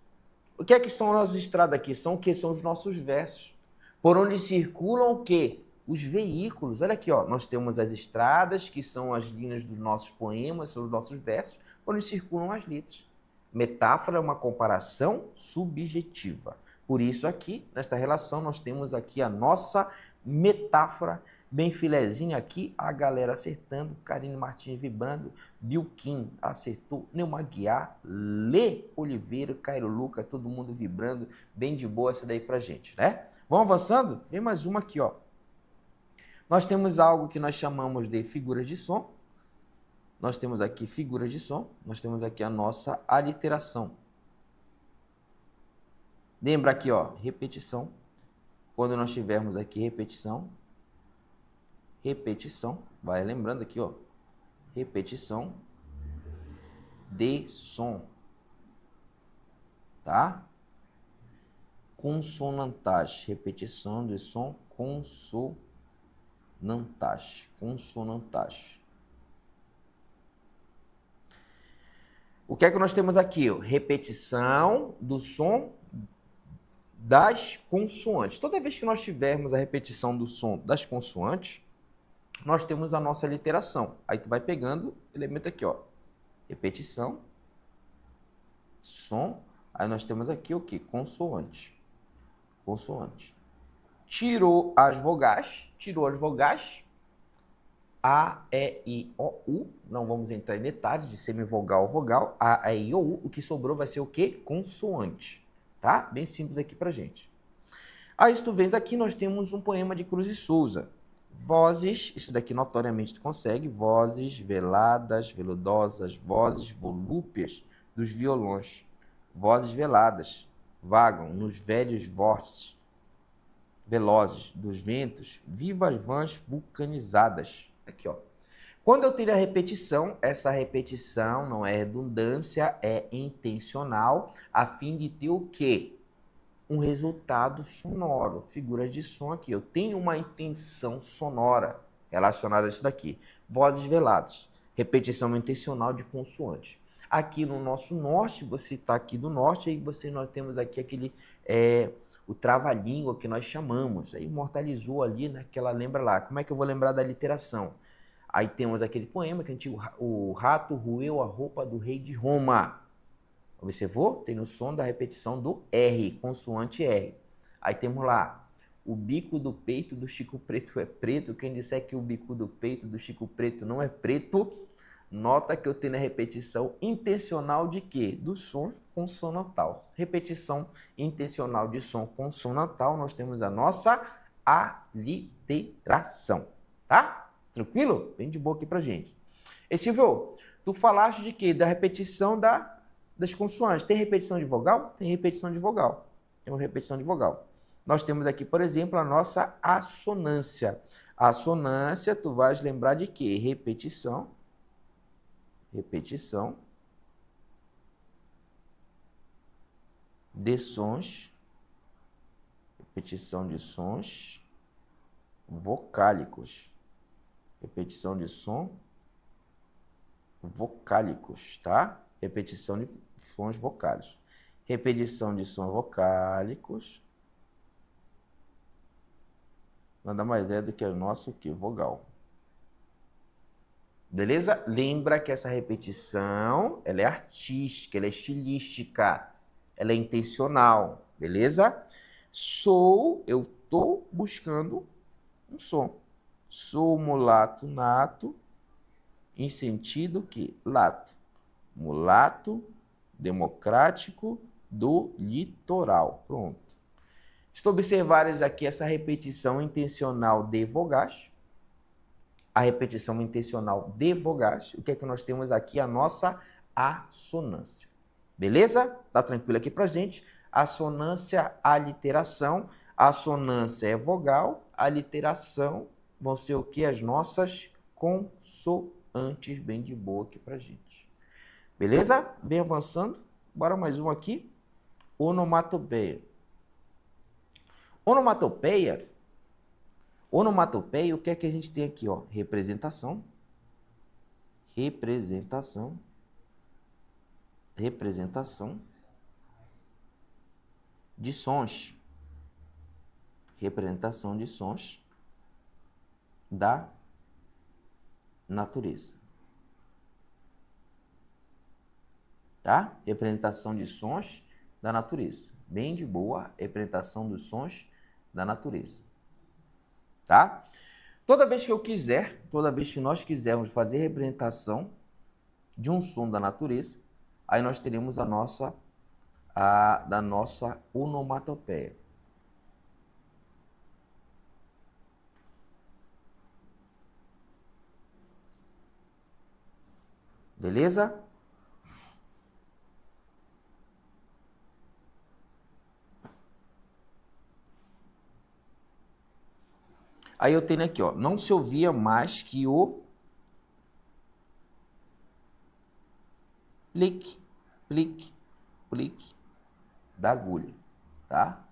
O que é que são as nossas estradas aqui? São o que? São os nossos versos. Por onde circulam o quê? Os veículos. Olha aqui, ó. Nós temos as estradas, que são as linhas dos nossos poemas, são os nossos versos, por onde circulam as letras. Metáfora é uma comparação subjetiva. Por isso aqui, nesta relação, nós temos aqui a nossa metáfora, bem filezinha aqui, a galera acertando, Karine Martins vibrando, Bilquim acertou, Neuma Guiar, Lê Oliveira, Cairo Luca, todo mundo vibrando, bem de boa essa daí pra gente, né? Vamos avançando? Vem mais uma aqui, ó. Nós temos algo que nós chamamos de figuras de som. Nós temos aqui figuras de som, nós temos aqui a nossa aliteração. Lembra aqui, ó, repetição. Quando nós tivermos aqui repetição, vai lembrando aqui, ó, repetição de som, tá? Consonantagem, repetição de som, consonantagem. O que é que nós temos aqui? Ó? Repetição do som das consoantes. Toda vez que nós tivermos a repetição do som das consoantes, nós temos a nossa literação. Aí tu vai pegando elemento aqui, ó. Repetição, som. Aí nós temos aqui o quê? Consoante. Tirou as vogais. A, E, I, O, U. Não vamos entrar em detalhes de semivogal ou vogal. A, E, I, O, U. O que sobrou vai ser o quê? Consoante. Tá? Bem simples aqui pra gente. Aí, se tu vês aqui, nós temos um poema de Cruz e Souza. Vozes, isso daqui notoriamente tu consegue. Vozes veladas, veludosas, vozes volúpias dos violões. vozes veladas, vagam nos velhos vórtices velozes dos ventos, vivas vãs vulcanizadas. Aqui, ó. Quando eu tenho a repetição, essa repetição não é redundância, é intencional, a fim de ter o quê? Um resultado sonoro, figuras de som aqui. Eu tenho uma intenção sonora relacionada a isso daqui. Vozes veladas, repetição intencional de consoantes. Aqui no nosso norte, você está aqui do norte, aí nós temos aqui aquele, o trava-língua que nós chamamos. Aí imortalizou ali naquela, lembra lá. Como é que eu vou lembrar da literação? Aí temos aquele poema que o rato roeu a roupa do rei de Roma. Observou? Tem o som da repetição do R, consoante R. Aí temos lá, o bico do peito do Chico Preto é preto. Quem disser que o bico do peito do Chico Preto não é preto, nota que eu tenho a repetição intencional de quê? Do som consonantal. Repetição intencional de som consonantal, nós temos a nossa aliteração, tá? Tranquilo? Bem de boa aqui pra gente. E Silvio, tu falaste de quê? Da repetição das consoantes. Tem repetição de vogal? Tem repetição de vogal. Temos repetição de vogal. Nós temos aqui, por exemplo, a nossa assonância. A assonância, tu vais lembrar de quê? Repetição de sons, repetição de sons vocálicos, repetição de som vocálicos, tá? Repetição de sons vocálicos, repetição de sons vocálicos, nada mais é do que a nossa vogal. Beleza? Lembra que essa repetição, ela é artística, ela é estilística, ela é intencional, beleza? Eu estou buscando um som. Sou mulato nato, em sentido que lato. Mulato democrático do litoral. Pronto. Estou observando aqui essa repetição intencional de vogais. A repetição intencional de vogais. O que é que nós temos aqui? A nossa assonância. Beleza? Tá tranquilo aqui pra gente? Assonância, aliteração. Assonância é vogal, aliteração vão ser o que? As nossas consoantes, bem de boa aqui pra gente. Beleza? Vem avançando. Bora mais um aqui. Onomatopeia. Onomatopeia, o que é que a gente tem aqui? Ó? Representação de sons. Representação de sons da natureza. Tá? Representação de sons da natureza. Bem de boa, representação dos sons da natureza. Tá? Toda vez que nós quisermos fazer representação de um som da natureza, aí nós teremos da nossa onomatopeia. Beleza? Aí eu tenho aqui, ó, não se ouvia mais que o plique, plique, plique da agulha, tá?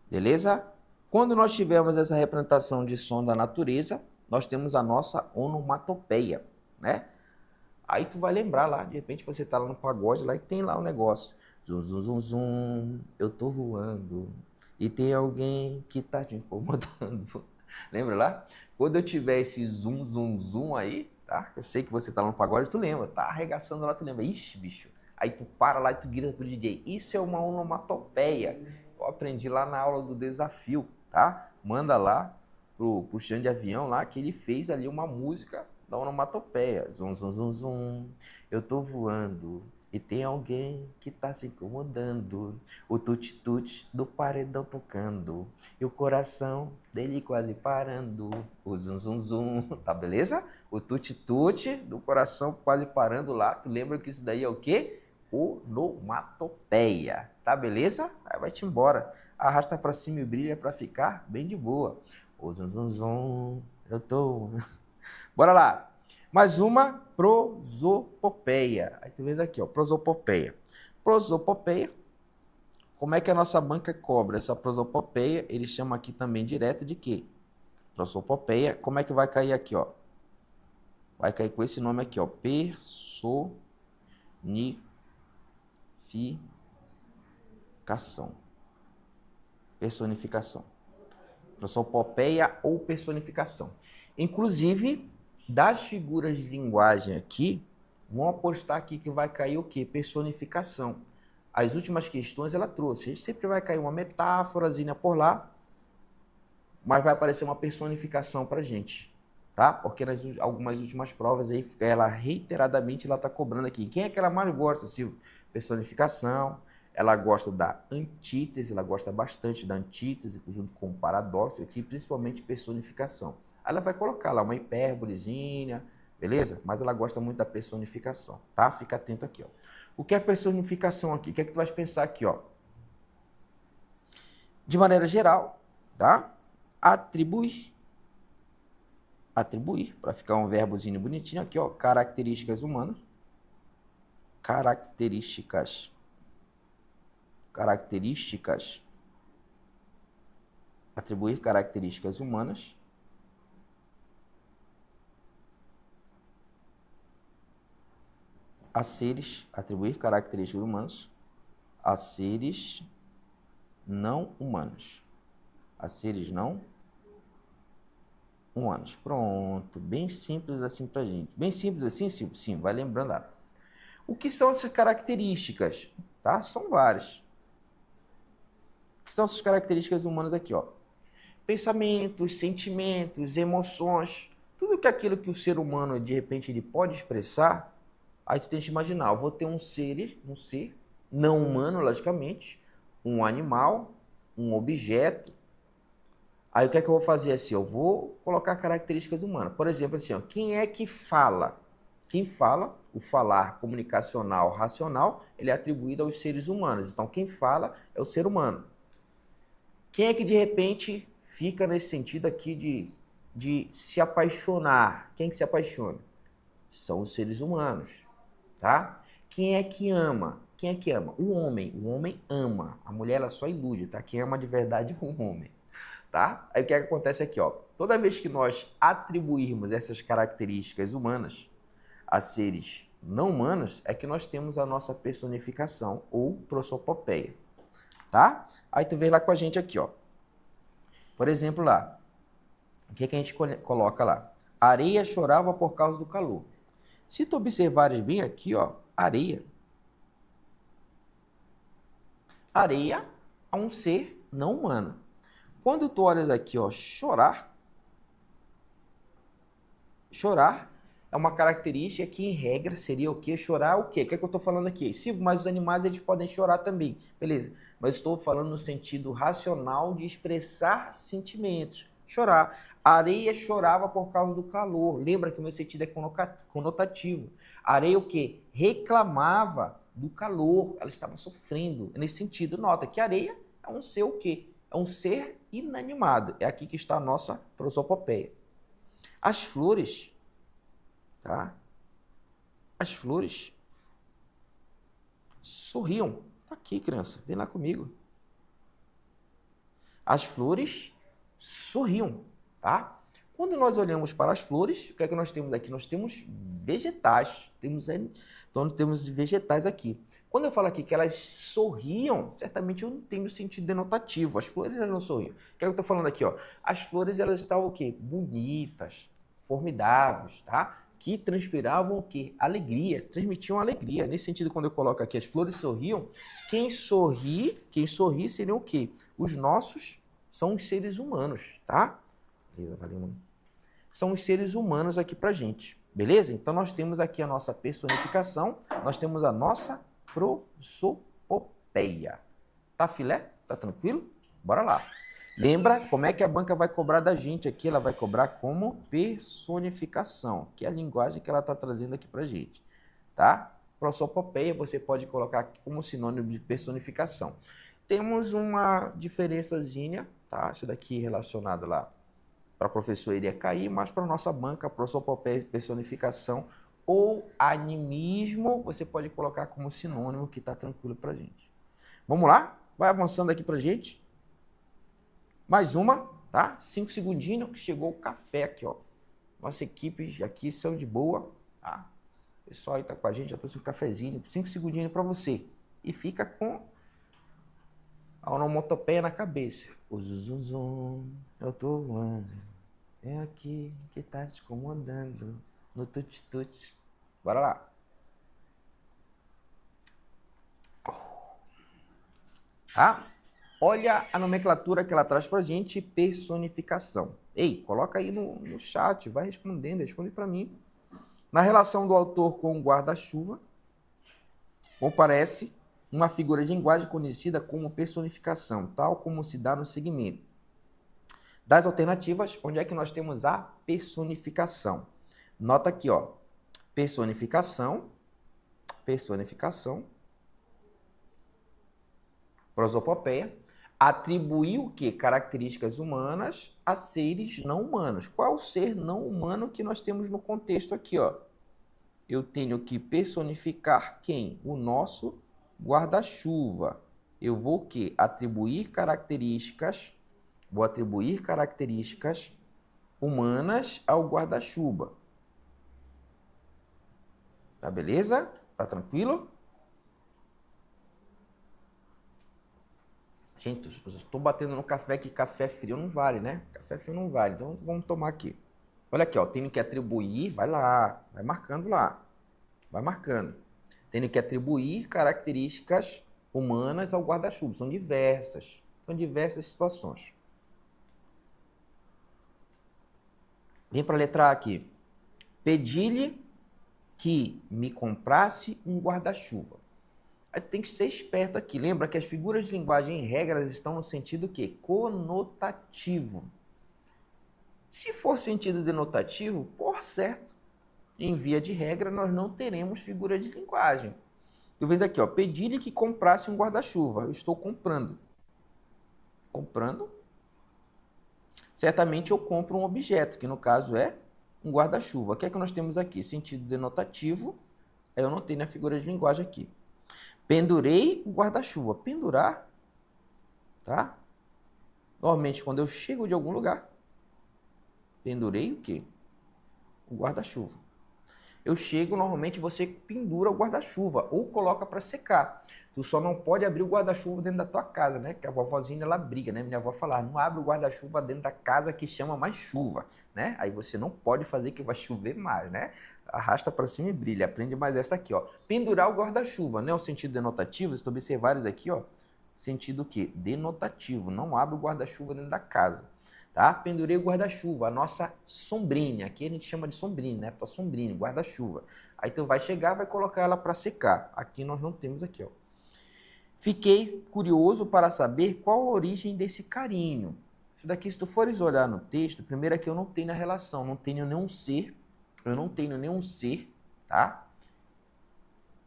Beleza? Quando nós tivermos essa representação de som da natureza, nós temos a nossa onomatopeia, né? Aí tu vai lembrar lá, de repente você tá lá no pagode, lá e tem lá o negócio. Zum, zum, zum, zum, eu tô voando e tem alguém que tá te incomodando. Lembra lá? Quando eu tiver esse zum, zum, zum aí, tá? Eu sei que você tá lá no pagode, tu lembra, tá arregaçando lá, tu lembra. Ixi, bicho. Aí tu para lá e tu grita pro DJ. Isso é uma onomatopeia. Eu aprendi lá na aula do desafio, tá? Manda lá pro chão de avião lá, que ele fez ali uma música da onomatopeia. Zum, zum, zum, zum. Eu tô voando e tem alguém que tá se incomodando. O tute-tute do paredão tocando e o coração dele quase parando. O zum, zum, zum. Tá beleza? O tute-tute do coração quase parando lá. Tu lembra que isso daí é o quê? Onomatopeia. Tá beleza? Aí vai-te embora. Arrasta pra cima e brilha pra ficar bem de boa. O zum, zum, zum. Eu tô... Bora lá. Mais uma prosopopeia. Aí tu vê aqui, ó, prosopopeia. Prosopopeia. Como é que a nossa banca cobra essa prosopopeia? Eles chamam aqui também direto de quê? Prosopopeia. Como é que vai cair aqui, ó? Vai cair com esse nome aqui, ó. Personificação. Personificação. Prosopopeia ou personificação. Inclusive, das figuras de linguagem aqui, vão apostar aqui que vai cair o quê? Personificação. As últimas questões ela trouxe. A gente sempre vai cair uma metáforazinha por lá, mas vai aparecer uma personificação para a gente, tá? Porque nas algumas últimas provas aí, ela reiteradamente ela está cobrando aqui. Quem é que ela mais gosta, Silvio? Personificação. Ela gosta da antítese, ela gosta bastante da antítese, junto com o paradoxo aqui, principalmente personificação. Ela vai colocar lá uma hipérbolezinha, beleza? Mas ela gosta muito da personificação, tá? Fica atento aqui, ó. O que é personificação aqui? O que é que tu vai pensar aqui, ó? De maneira geral, tá? Atribuir. Atribuir, para ficar um verbozinho bonitinho aqui, ó. Características humanas. Características. Atribuir características humanas. A seres, atribuir características humanas a seres não humanos. A seres não humanos. Pronto, bem simples assim pra gente. Bem simples assim, sim, vai lembrando lá. O que são essas características? Tá? São várias. O que são essas características humanas aqui, ó? Pensamentos, sentimentos, emoções, tudo que aquilo que o ser humano, de repente, ele pode expressar. Aí tu tem que imaginar, eu vou ter um ser não humano, logicamente, um animal, um objeto. Aí o que é que eu vou fazer assim? Eu vou colocar características humanas. Por exemplo, assim, ó, quem é que fala? Quem fala, o falar comunicacional, racional, ele é atribuído aos seres humanos. Então, quem fala é o ser humano. Quem é que, de repente, fica nesse sentido aqui de se apaixonar? Quem é que se apaixona? São os seres humanos. Tá? Quem é que ama? Quem é que ama? O homem ama. A mulher ela só ilude, tá? Quem ama de verdade é o homem, tá? Aí o que é que acontece aqui, ó? Toda vez que nós atribuirmos essas características humanas a seres não humanos, é que nós temos a nossa personificação ou prosopopeia, tá? Aí tu vem lá com a gente aqui, ó. Por exemplo, lá, o que é que a gente coloca lá? A areia chorava por causa do calor. Se tu observares bem aqui, ó, areia. Areia é um ser não humano. Quando tu olhas aqui, ó, chorar é uma característica que, em regra, seria o quê? Chorar o quê? O que é que eu estou falando aqui? Silvio, mas os animais eles podem chorar também. Beleza, mas estou falando no sentido racional de expressar sentimentos. Chorar. A areia chorava por causa do calor. Lembra que o meu sentido é conotativo. A areia o quê? Reclamava do calor. Ela estava sofrendo. Nesse sentido, nota que a areia é um ser o quê? É um ser inanimado. É aqui que está a nossa prosopopeia. As flores, tá? As flores sorriam. Tá aqui, criança. Vem lá comigo. As flores sorriam, tá? Quando nós olhamos para as flores, o que é que nós temos aqui? Nós temos vegetais, então temos vegetais aqui. Quando eu falo aqui que elas sorriam, certamente eu não tenho sentido denotativo. As flores elas não sorriam. O que é que eu estou falando aqui? Ó? As flores elas estavam o quê? Bonitas, formidáveis, tá? Que transpiravam o quê? Alegria, transmitiam alegria. Nesse sentido, quando eu coloco aqui as flores sorriam, quem sorri seriam o quê? Os nossos são os seres humanos, tá? Beleza, valeu, mano. são os seres humanos aqui pra gente, beleza? Então nós temos aqui a nossa personificação, nós temos a nossa prosopopeia. Tá filé? Tá tranquilo? Bora lá. Lembra como é que a banca vai cobrar da gente aqui? Ela vai cobrar como personificação, que é a linguagem que ela está trazendo aqui para a gente, tá? Prosopopeia você pode colocar aqui como sinônimo de personificação. Temos uma diferençazinha, tá? Isso daqui relacionado lá para a professora iria cair, mas para a nossa banca, prosopopeia, personificação ou animismo, você pode colocar como sinônimo que está tranquilo para a gente. Vamos lá? Vai avançando aqui para a gente. Mais uma, tá? 5 segundinhos que chegou o café aqui, ó. Nossa equipe aqui são de boa, tá? O pessoal aí tá com a gente, já trouxe um cafezinho. 5 segundinhos para você. E fica com a onomatopeia na cabeça. O zuzum, eu tô voando. É aqui que tá se incomodando. No tuti-tuti. Bora lá. Tá? Olha a nomenclatura que ela traz pra gente, personificação. Ei, coloca aí no chat, vai respondendo, responde para mim. Na relação do autor com o guarda-chuva, comparece uma figura de linguagem conhecida como personificação, tal como se dá no segmento. Das alternativas, onde é que nós temos a personificação? Nota aqui, ó, personificação, prosopopeia, atribuir o quê? Características humanas a seres não humanos. Qual é o ser não humano que nós temos no contexto aqui, ó? Eu tenho que personificar quem? O nosso guarda-chuva. Eu vou o quê? Vou atribuir características humanas ao guarda-chuva. Tá beleza? Tá tranquilo? Gente, eu estou batendo no café, que café frio não vale, né? Café frio não vale, então vamos tomar aqui. Olha aqui, ó, tenho que atribuir, vai lá, vai marcando lá, vai marcando. Tenho que atribuir características humanas ao guarda-chuva, são diversas situações. Vem para a letra A aqui. Pedi-lhe que me comprasse um guarda-chuva. Aí tu tem que ser esperto aqui. Lembra que as figuras de linguagem em regras estão no sentido que? Conotativo. Se for sentido denotativo, por certo, em via de regra, nós não teremos figura de linguagem. Tu vês aqui, ó, pedi-lhe que comprasse um guarda-chuva. Eu estou comprando. Comprando. Certamente eu compro um objeto, que no caso é um guarda-chuva. O que é que nós temos aqui? Sentido denotativo. Aí eu não tenho a figura de linguagem aqui. Pendurei o guarda-chuva. Pendurar, tá? Normalmente, quando eu chego de algum lugar, pendurei o quê? O guarda-chuva. Eu chego, normalmente você pendura o guarda-chuva ou coloca para secar. Tu só não pode abrir o guarda-chuva dentro da tua casa, né? Que a vovozinha, ela briga, né? Minha avó fala, não abre o guarda-chuva dentro da casa que chama mais chuva, né? Aí você não pode fazer que vai chover mais, né? Arrasta para cima e brilha. Aprende mais essa aqui, ó. Pendurar o guarda-chuva, né? O sentido denotativo, se tu observares aqui, ó. Sentido o quê? Denotativo. Não abre o guarda-chuva dentro da casa. Tá? Pendurei o guarda-chuva, a nossa sombrinha. Aqui a gente chama de sombrinha, né? Tua sombrinha, guarda-chuva. Aí tu vai chegar, vai colocar ela para secar. Aqui nós não temos aqui, ó. Fiquei curioso para saber qual a origem desse carinho. Isso daqui, se tu fores olhar no texto, primeiro aqui eu não tenho a relação, não tenho nenhum ser, tá?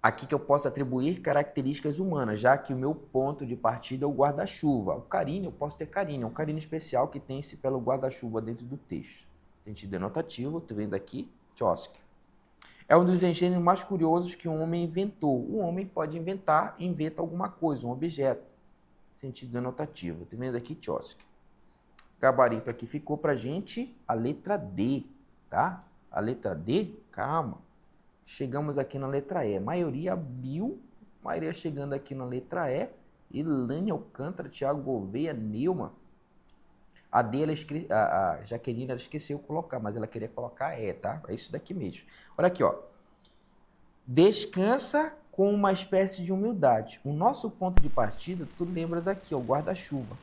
Aqui que eu posso atribuir características humanas, já que o meu ponto de partida é o guarda-chuva. O carinho, eu posso ter carinho, é um carinho especial que tem-se pelo guarda-chuva dentro do texto. Sentido denotativo, tu vendo aqui, Chomsky. É um dos engenhos mais curiosos que um homem inventou. O homem pode inventar, inventa alguma coisa, um objeto. Sentido denotativo, tu vendo aqui, Chomsky. Gabarito aqui ficou pra gente a letra D, tá? A letra D, calma. Chegamos aqui na letra E. Maioria Bill, maioria chegando aqui na letra E. Ilane Alcântara, Thiago Gouveia, Nilma. A D, a Jaqueline, ela esqueceu de colocar, mas ela queria colocar E, tá? É isso daqui mesmo. Olha aqui, ó. Descansa com uma espécie de humildade. O nosso ponto de partida, tu lembras aqui, ó, o guarda-chuva.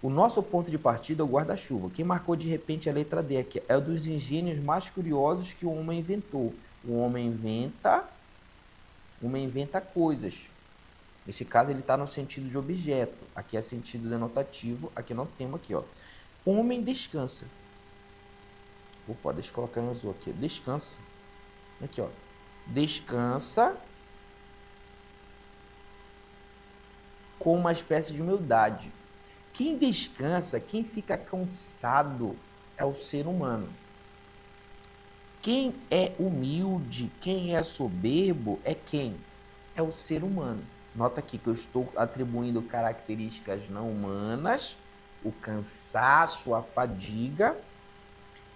O nosso ponto de partida é o guarda-chuva. Quem marcou de repente a letra D aqui é um dos engenhos mais curiosos que o homem inventou. O homem inventa coisas. Nesse caso, ele está no sentido de objeto. Aqui é sentido denotativo. Aqui não temos aqui, ó. Homem descansa. Opa, deixa eu colocar em azul aqui. Descansa. Aqui, ó. Descansa com uma espécie de humildade. Quem descansa, quem fica cansado é o ser humano. Quem é humilde, quem é soberbo é quem? É o ser humano. Nota aqui que eu estou atribuindo características não humanas, o cansaço, a fadiga,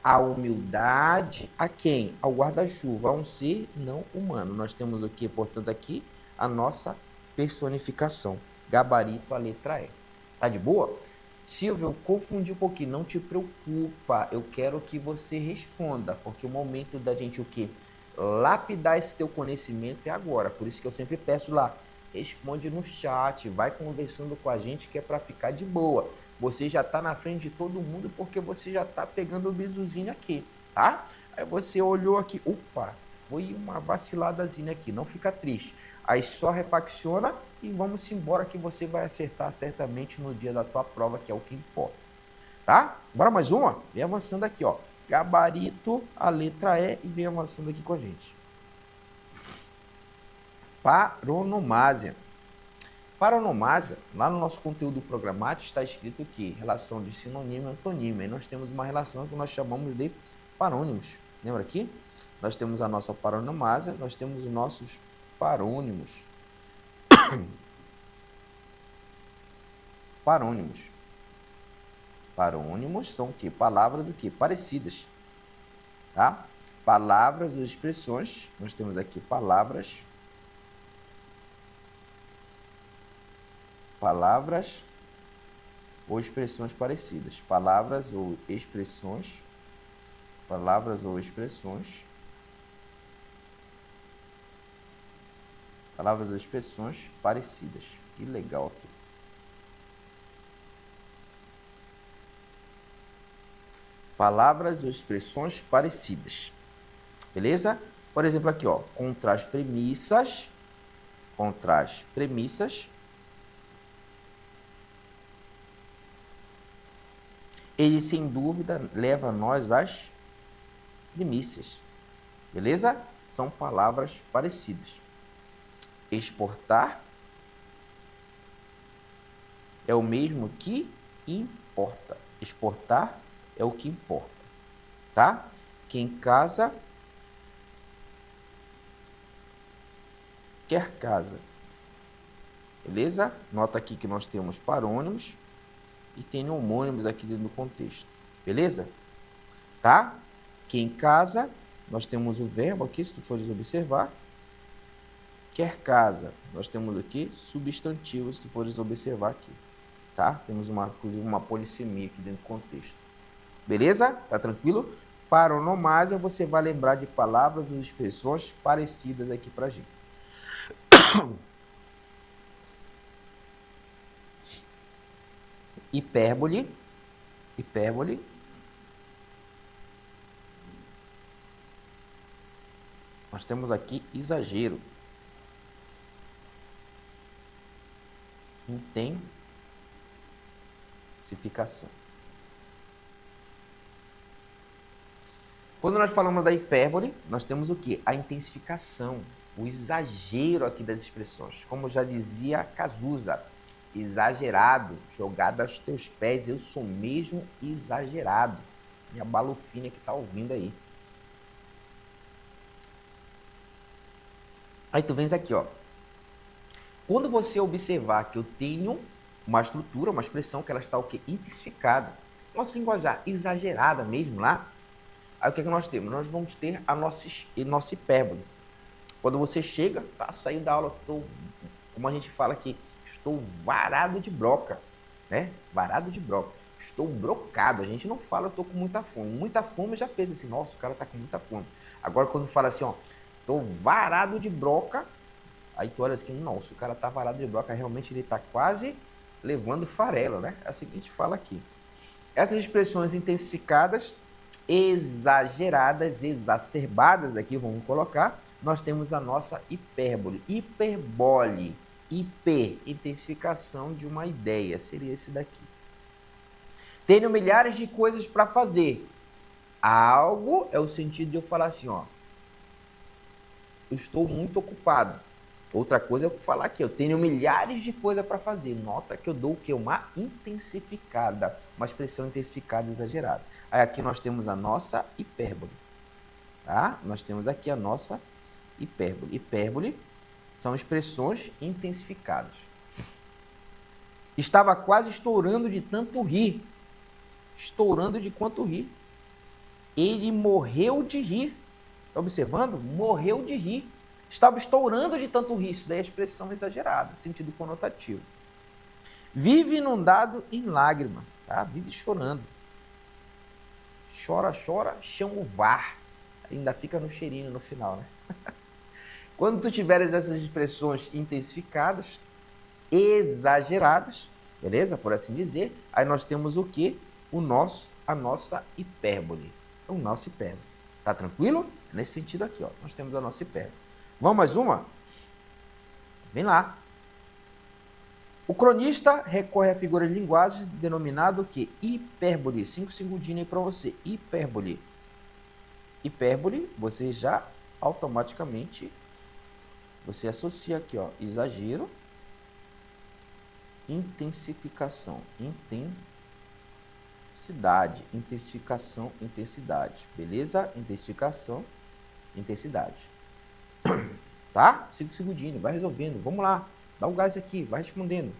a humildade, a quem? Ao guarda-chuva, a um ser não humano. Nós temos aqui, portanto, aqui a nossa personificação. Gabarito, a letra E. Tá de boa? Silvio, eu confundi um pouquinho, não te preocupa, eu quero que você responda, porque o momento da gente o quê? Lapidar esse teu conhecimento é agora, por isso que eu sempre peço lá, responde no chat, vai conversando com a gente que é para ficar de boa. Você já tá na frente de todo mundo porque você já tá pegando o bisuzinho aqui, tá? Aí você olhou aqui, opa, foi uma vaciladazinha aqui, não fica triste. Aí só refacciona e vamos embora que você vai acertar certamente no dia da tua prova, que é o que importa. Tá? Bora mais uma? Vem avançando aqui, ó. Gabarito, a letra E e vem avançando aqui com a gente. Paronomásia. Paronomásia, lá no nosso conteúdo programático, está escrito que relação de sinônimo e antonímio. Aí nós temos uma relação que nós chamamos de parônimos. Lembra aqui? Nós temos a nossa paronomásia, nós temos os nossos parônimos. Parônimos. Parônimos são o quê? Palavras o quê? Parecidas. Tá? Palavras ou expressões. Nós temos aqui palavras. Palavras ou expressões parecidas. Palavras ou expressões. Palavras ou expressões. Palavras ou expressões parecidas. Que legal aqui. Palavras ou expressões parecidas. Beleza? Por exemplo, aqui, ó. Contra as premissas. Contra as premissas. Ele, sem dúvida, leva nós às primícias. Beleza? São palavras parecidas. Exportar é o mesmo que importa. Exportar é o que importa. Tá? Quem casa quer casa. Beleza? Nota aqui que nós temos parônimos e tem homônimos aqui dentro do contexto. Beleza? Tá? Quem casa, nós temos o verbo aqui, se tu fores observar. Quer casa, nós temos aqui substantivo, se tu fores observar aqui. Tá? Temos inclusive uma polissemia aqui dentro do contexto. Beleza? Tá tranquilo? Paronomásia, você vai lembrar de palavras ou expressões parecidas aqui pra gente. Hipérbole. Hipérbole. Nós temos aqui exagero. Intensificação. Quando nós falamos da hipérbole, nós temos o quê? A intensificação, o exagero aqui das expressões. Como já dizia Cazuza, exagerado, jogado aos teus pés, eu sou mesmo exagerado. Minha balofina que tá ouvindo aí. Aí tu vens aqui, ó. Quando você observar que eu tenho uma estrutura, uma expressão que ela está o quê? Intensificada. Nosso linguajar exagerada mesmo lá. Aí o que é que nós temos? Nós vamos ter a nossa hipérbole. Quando você chega, tá, saiu da aula, como a gente fala aqui, estou varado de broca, né? Varado de broca. Estou brocado. A gente não fala, eu estou com muita fome. Muita fome já pensa assim, nossa, o cara tá com muita fome. Agora quando fala assim, ó, estou varado de broca, aí tu olha assim, nossa, o cara tá varado de broca, realmente ele tá quase levando farelo, né? É assim que a gente fala aqui. Essas expressões intensificadas, exageradas, exacerbadas, aqui vamos colocar, nós temos a nossa hipérbole. Hiperbole, hiper, intensificação de uma ideia, seria esse daqui. Tenho milhares de coisas para fazer. Algo é o sentido de eu falar assim, ó, eu estou muito ocupado. Outra coisa é eu falar aqui, eu tenho milhares de coisas para fazer. Nota que eu dou o quê? Uma intensificada, uma expressão intensificada exagerada. Aí aqui nós temos a nossa hipérbole, tá? Nós temos aqui a nossa hipérbole. Hipérbole são expressões intensificadas. Estava quase estourando de tanto rir. Estourando de quanto rir. Ele morreu de rir. Está observando? Morreu de rir. Estava estourando de tanto rir. Isso daí é expressão exagerada, sentido conotativo. Vive inundado em lágrima, tá? Vive chorando. Chora, chora, chama o VAR. Ainda fica no cheirinho no final, né? Quando tu tiveres essas expressões intensificadas, exageradas, beleza? Por assim dizer, aí nós temos o quê? A nossa hipérbole. O nosso hipérbole. Tá tranquilo? Nesse sentido aqui, ó. Nós temos a nossa hipérbole. Vamos mais uma? Vem lá. O cronista recorre à figura de linguagem denominado o quê? Hipérbole. 5 segundinhos aí para você. Hipérbole. Hipérbole, você já automaticamente você associa aqui, ó, exagero, intensificação, intensidade, intensificação, intensidade, beleza? Intensificação, intensidade. Tá? 5 segundinhos, vai resolvendo, vamos lá, dá um gás aqui, vai respondendo.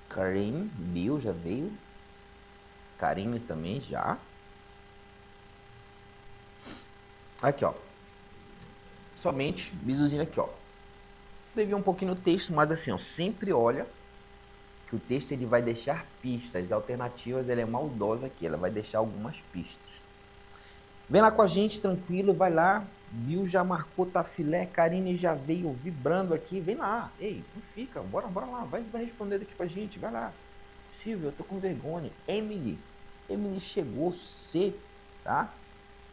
Karine, Bill já veio. Karine também já. Aqui, ó. Somente bizuzinho aqui, ó. Devia um pouquinho no texto, mas assim, ó, sempre olha que o texto ele vai deixar pistas alternativas, ela é maldosa aqui, ela vai deixar algumas pistas. Vem lá com a gente, tranquilo, vai lá. Bill já marcou, tá filé, Karine já veio vibrando aqui, vem lá. Ei, não fica, bora lá, vai responder aqui com a gente, vai lá. Silvio, eu tô com vergonha. Emily chegou, C, tá?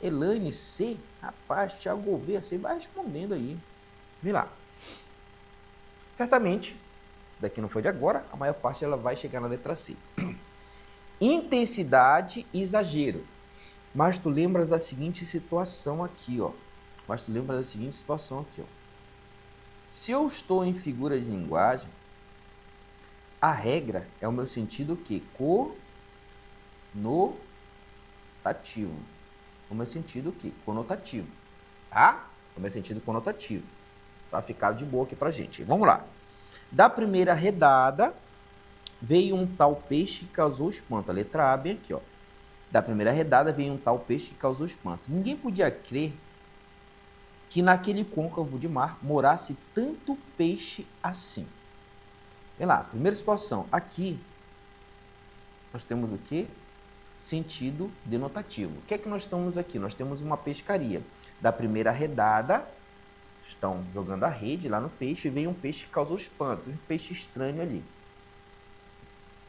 Elaine, C, rapaz, Thiago Gouveia, você vai respondendo aí. Vem lá. Certamente, isso daqui não foi de agora, a maior parte ela vai chegar na letra C. Intensidade e exagero. Mas tu lembras da seguinte situação aqui, ó. Se eu estou em figura de linguagem, a regra é o meu sentido que conotativo. O meu sentido que conotativo, tá? O meu sentido conotativo. Para ficar de boa aqui pra gente. Vamos lá. Da primeira redada, veio um tal peixe que causou espanto. A letra A bem aqui, ó. Da primeira redada, veio um tal peixe que causou espanto. Ninguém podia crer que naquele côncavo de mar morasse tanto peixe assim. Vem lá, primeira situação. Aqui, nós temos o quê? Sentido denotativo. O que é que nós estamos aqui? Nós temos uma pescaria. Da primeira redada, estão jogando a rede lá no peixe e veio um peixe que causou espanto. Um peixe estranho ali.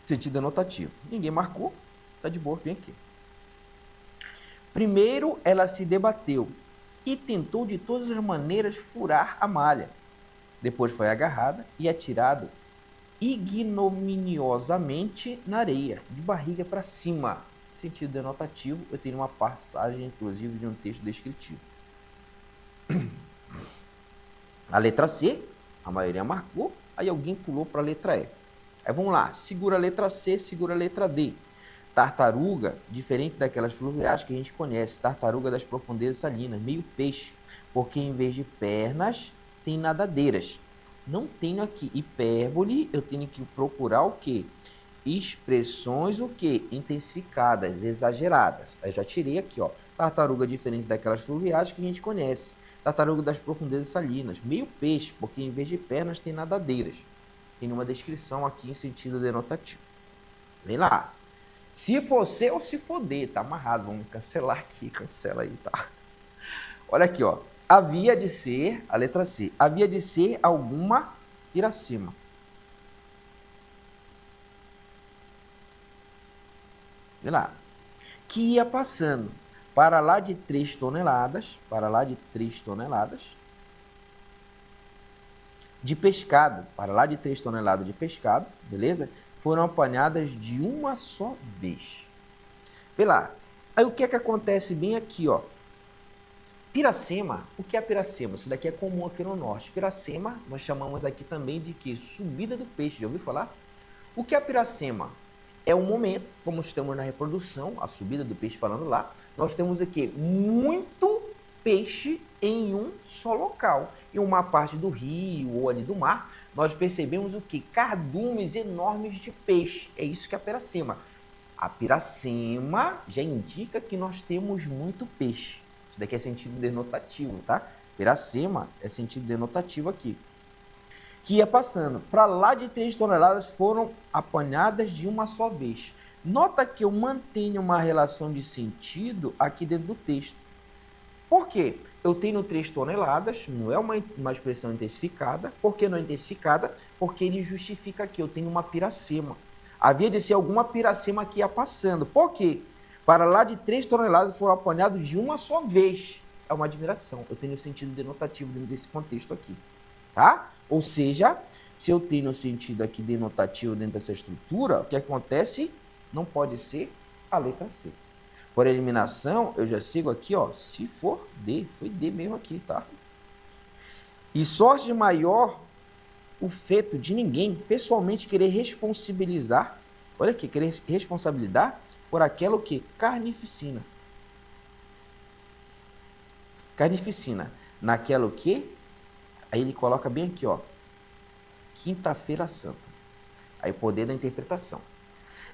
Sentido denotativo. Ninguém marcou, tá de boa, bem aqui. Primeiro, ela se debateu e tentou de todas as maneiras furar a malha. Depois foi agarrada e atirado ignominiosamente na areia, de barriga para cima. Sentido denotativo, eu tenho uma passagem, inclusive, de um texto descritivo. A letra C, a maioria marcou, aí alguém pulou para a letra E. Aí vamos lá, segura a letra C, segura a letra D. Tartaruga, diferente daquelas fluviais que a gente conhece, tartaruga das profundezas salinas, meio peixe, porque em vez de pernas, tem nadadeiras. Não tenho aqui hipérbole, eu tenho que procurar o quê? expressões o quê? Intensificadas, exageradas. Aí já tirei aqui, ó. Tartaruga diferente daquelas fluviais que a gente conhece. Tartaruga das profundezas salinas. Meio peixe, porque em vez de pernas tem nadadeiras. Tem uma descrição aqui em sentido denotativo. Vem lá. Se for C ou se for D, tá amarrado. Vamos cancelar aqui, cancela aí, tá? Olha aqui, ó. Havia de ser, a letra C, havia de ser alguma piracema. Vê lá. Que ia passando para lá de 3 toneladas, de pescado, para lá de 3 toneladas de pescado, beleza? Foram apanhadas de uma só vez. Vê lá. Aí o que é que acontece bem aqui, ó? Piracema, o que é piracema? Isso daqui é comum aqui no norte. Piracema, nós chamamos aqui também de que? Subida do peixe, já ouviu falar? O que é piracema? É um momento, como estamos na reprodução, a subida do peixe falando lá, nós temos aqui muito peixe em um só local. Em uma parte do rio ou ali do mar, nós percebemos o que? Cardumes enormes de peixe. É isso que é a piracema. A piracema já indica que nós temos muito peixe. Isso daqui é sentido denotativo, tá? Piracema é sentido denotativo aqui. Que ia passando. Para lá de 3 toneladas foram apanhadas de uma só vez. Nota que eu mantenho uma relação de sentido aqui dentro do texto. Por quê? Eu tenho 3 toneladas, não é uma expressão intensificada. Por que não intensificada? Porque ele justifica que eu tenho uma piracema. Havia de ser alguma piracema que ia passando. Por quê? Para lá de 3 toneladas foram apanhados de uma só vez. É uma admiração. Eu tenho sentido denotativo dentro desse contexto aqui. Tá? Ou seja, se eu tenho sentido aqui denotativo dentro dessa estrutura, o que acontece? Não pode ser a letra C. Por eliminação, eu já sigo aqui, ó. Se for D, foi D mesmo aqui, tá? E sorte maior o feito de ninguém pessoalmente querer responsabilizar, olha aqui, querer responsabilizar por aquela o que? Carnificina. Carnificina. Naquela o que? Aí ele coloca bem aqui, ó. Quinta-feira Santa. Aí o poder da interpretação.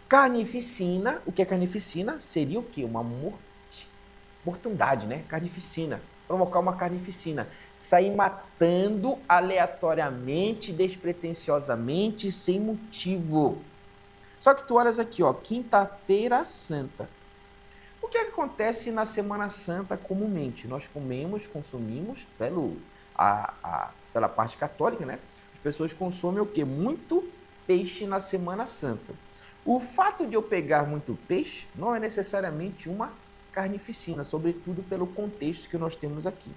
Carnificina, o que é carnificina? Seria o quê? Uma mortandade, né? Carnificina. Provocar uma carnificina. Sair matando aleatoriamente, despretensiosamente, sem motivo. Só que tu olhas aqui, ó, Quinta-feira Santa. O que acontece na Semana Santa comumente? Nós consumimos, pela parte católica, né? As pessoas consomem o quê? Muito peixe na Semana Santa. O fato de eu pegar muito peixe não é necessariamente uma carnificina, sobretudo pelo contexto que nós temos aqui.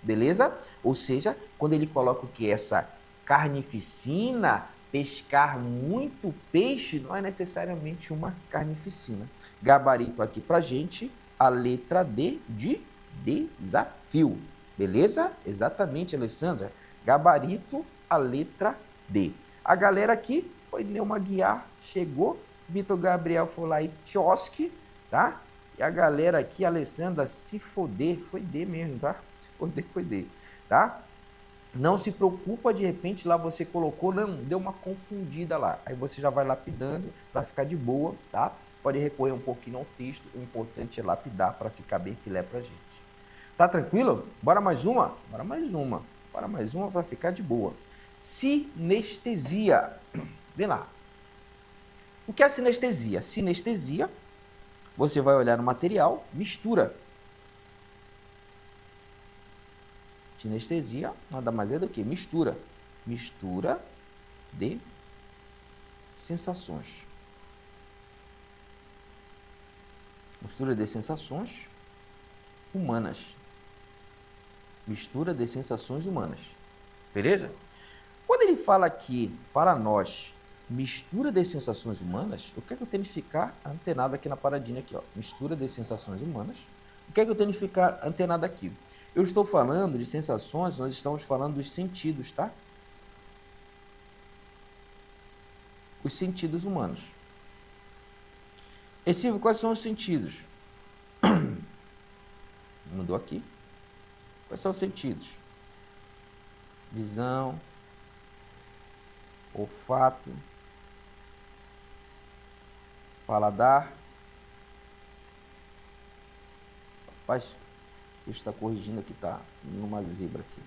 Beleza? Ou seja, quando ele coloca o que? Essa carnificina, pescar muito peixe, não é necessariamente uma carnificina. Gabarito aqui pra gente, a letra D de desafio. Beleza? Exatamente, Alessandra. Gabarito, a letra D. A galera aqui foi Neuma Guiar, chegou. Vitor Gabriel foi lá e Tchosque, tá? E a galera aqui, Alessandra, se foder, foi D mesmo, tá? Se foder, foi D, tá? Não se preocupa, de repente lá você colocou, não, deu uma confundida lá. Aí você já vai lapidando para ficar de boa, tá? Pode recorrer um pouquinho ao texto, o importante é lapidar para ficar bem filé pra gente. Tá tranquilo? Bora mais uma? Bora mais uma. Bora mais uma para ficar de boa. Sinestesia. Vem lá. O que é sinestesia? Sinestesia, você vai olhar no material, mistura. Sinestesia nada mais é do que mistura. Mistura de sensações. Mistura de sensações humanas. Mistura de sensações humanas. Beleza? Quando ele fala aqui, para nós, mistura de sensações humanas, o que é que eu tenho que ficar antenado aqui na paradinha aqui, ó? Mistura de sensações humanas. O que é que eu tenho que ficar antenado aqui? Eu estou falando de sensações, nós estamos falando dos sentidos, tá? Os sentidos humanos. E Silvio, quais são os sentidos? Mudou aqui. Quais são os sentidos? Visão, olfato, paladar. Rapaz, está corrigindo aqui, tá numa zebra aqui.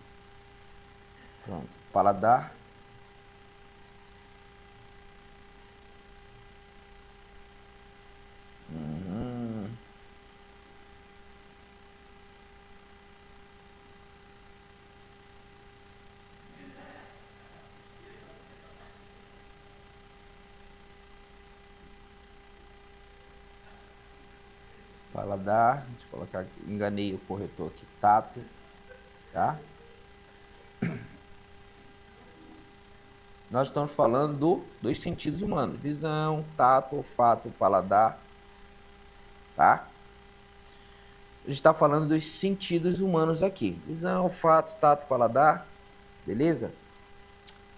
Pronto, paladar. Paladar, deixa eu colocar aqui, enganei o corretor aqui, tato, tá? Nós estamos falando dos sentidos humanos, visão, tato, olfato, paladar, tá? A gente está falando dos sentidos humanos aqui, visão, olfato, tato, paladar, beleza?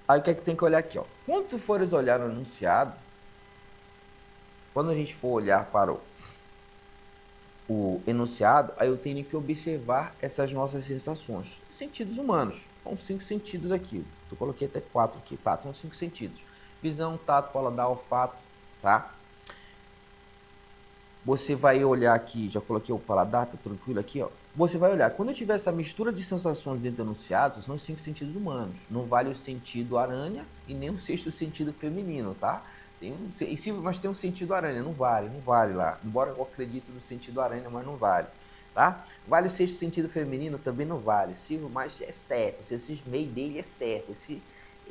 Aí o que é que tem que olhar aqui, ó? Quando tu fores olhar no enunciado, quando a gente for olhar para o enunciado, aí eu tenho que observar essas nossas sensações. Sentidos humanos, são 5 sentidos aqui. Eu coloquei até 4 aqui, tá? São 5 sentidos. Visão, tato, paladar, olfato, tá? Você vai olhar aqui, já coloquei o paladar, tá tranquilo aqui, ó. Você vai olhar, quando eu tiver essa mistura de sensações dentro do enunciado, são os 5 sentidos humanos. Não vale o sentido aranha e nem o sexto sentido feminino, tá? Mas tem um sentido aranha, não vale lá. Embora eu acredite no sentido aranha, mas não vale, tá? Vale o sexto sentido feminino, também não vale. Silvio, mas é certo, se eu cismei dele é certo.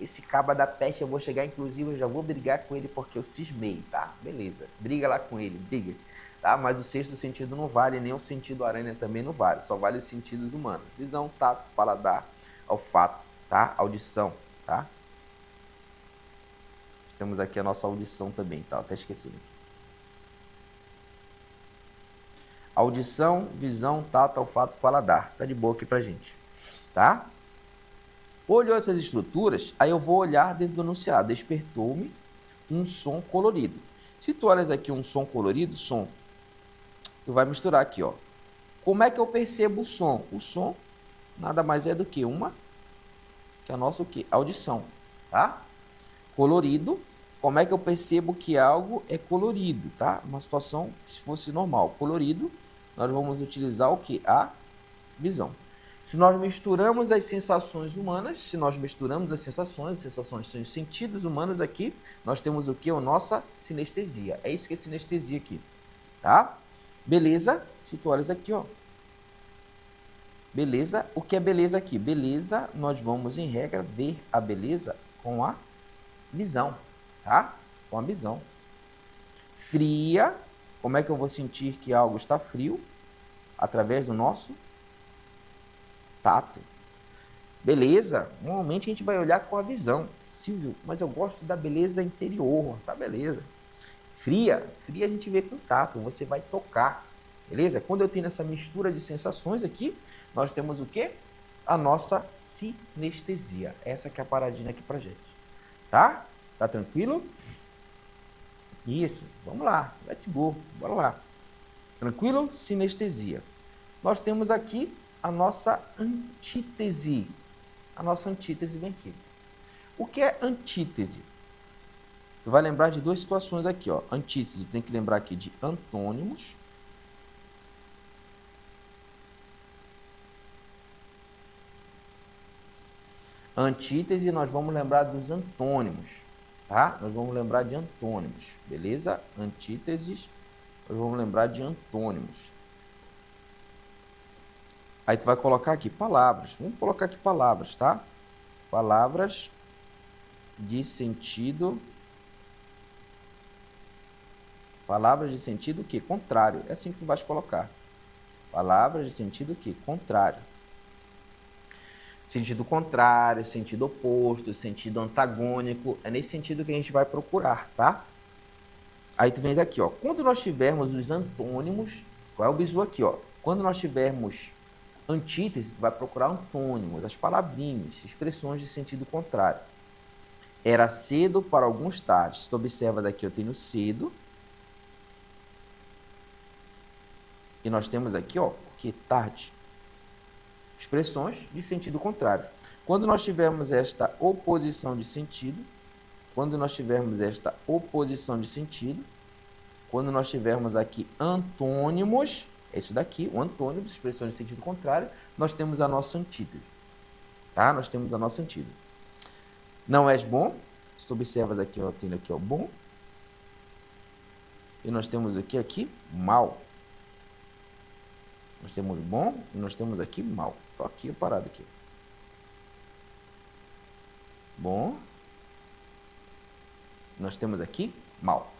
Esse caba da peste, eu vou chegar, inclusive, eu já vou brigar com ele porque eu cismei, tá? Beleza, briga lá com ele, briga. Tá? Mas o sexto sentido não vale, nem o sentido aranha também não vale. Só vale os sentidos humanos. Visão, tato, paladar, olfato, tá? Audição, tá? Temos aqui a nossa audição também, tá? Até esqueci aqui. Audição, visão, tato, olfato, paladar. Tá de boa aqui pra gente, tá? Olhou essas estruturas, aí eu vou olhar dentro do enunciado. Despertou-me um som colorido. Se tu olhas aqui um som colorido, som, tu vai misturar aqui, ó. Como é que eu percebo o som? O som nada mais é do que a nossa o quê? Audição, tá? Colorido, como é que eu percebo que algo é colorido, tá? Uma situação que se fosse normal. Colorido, nós vamos utilizar o que? A visão. Se nós misturamos as sensações humanas, as sensações são os sentidos humanos aqui, nós temos o que? A nossa sinestesia. É isso que é sinestesia aqui, tá? Beleza? Se tu olhas aqui, ó. Beleza? O que é beleza aqui? Beleza, nós vamos, em regra, ver a beleza com a visão, tá? Com a visão. Fria, como é que eu vou sentir que algo está frio? Através do nosso tato. Beleza, normalmente a gente vai olhar com a visão. Silvio, mas eu gosto da beleza interior, tá? Beleza. Fria a gente vê com tato, você vai tocar, beleza? Quando eu tenho essa mistura de sensações aqui, nós temos o quê? A nossa sinestesia. Essa que é a paradinha aqui pra gente. Tá? Tá tranquilo? Isso, vamos lá, let's go, bora lá. Tranquilo? Sinestesia. Nós temos aqui a nossa antítese. A nossa antítese vem aqui. O que é antítese? Tu vai lembrar de duas situações aqui, ó. Antítese, tem que lembrar aqui de antônimos. Antítese, nós vamos lembrar dos antônimos, tá? Nós vamos lembrar de antônimos, beleza? Antíteses, nós vamos lembrar de antônimos. Aí tu vai colocar aqui palavras. Vamos colocar aqui palavras, tá? Palavras de sentido. Palavras de sentido o quê? Contrário. É assim que tu vais colocar. Palavras de sentido o quê? Contrário. Sentido contrário, sentido oposto, sentido antagônico. É nesse sentido que a gente vai procurar, tá? Aí tu vem aqui, ó. Quando nós tivermos os antônimos, qual é o bizu aqui, ó? Quando nós tivermos antítese, tu vai procurar antônimos, as palavrinhas, expressões de sentido contrário. Era cedo para alguns tardes. Se tu observa daqui, eu tenho cedo. E nós temos aqui, ó, que tarde. Expressões de sentido contrário. Quando nós tivermos esta oposição de sentido, Quando nós tivermos aqui antônimos, é isso daqui, o antônimo, expressões de sentido contrário, nós temos a nossa antítese. Tá? Nós temos a nossa antítese. Não és bom, se tu observas aqui, ó, tem aqui, ó, bom. E nós temos aqui, mal. Nós temos bom e nós temos aqui mal. Tô aqui parado aqui. Bom. Nós temos aqui mal.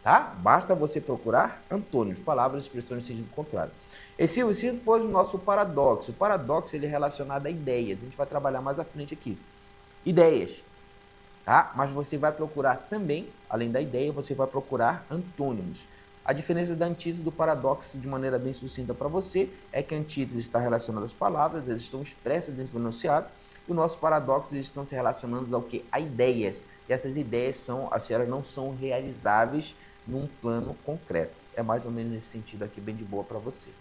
Tá? Basta você procurar antônimos, palavras, expressões de sentido contrário. Esse foi o nosso paradoxo. O paradoxo ele é relacionado a ideias. A gente vai trabalhar mais à frente aqui. Ideias. Tá? Mas você vai procurar também, além da ideia, você vai procurar antônimos. A diferença da antítese e do paradoxo, de maneira bem sucinta para você, é que a antítese está relacionada às palavras, elas estão expressas dentro do enunciado, e o nosso paradoxo eles estão se relacionando ao quê? A ideias. E essas ideias elas não são realizáveis num plano concreto. É mais ou menos nesse sentido aqui, bem de boa para você.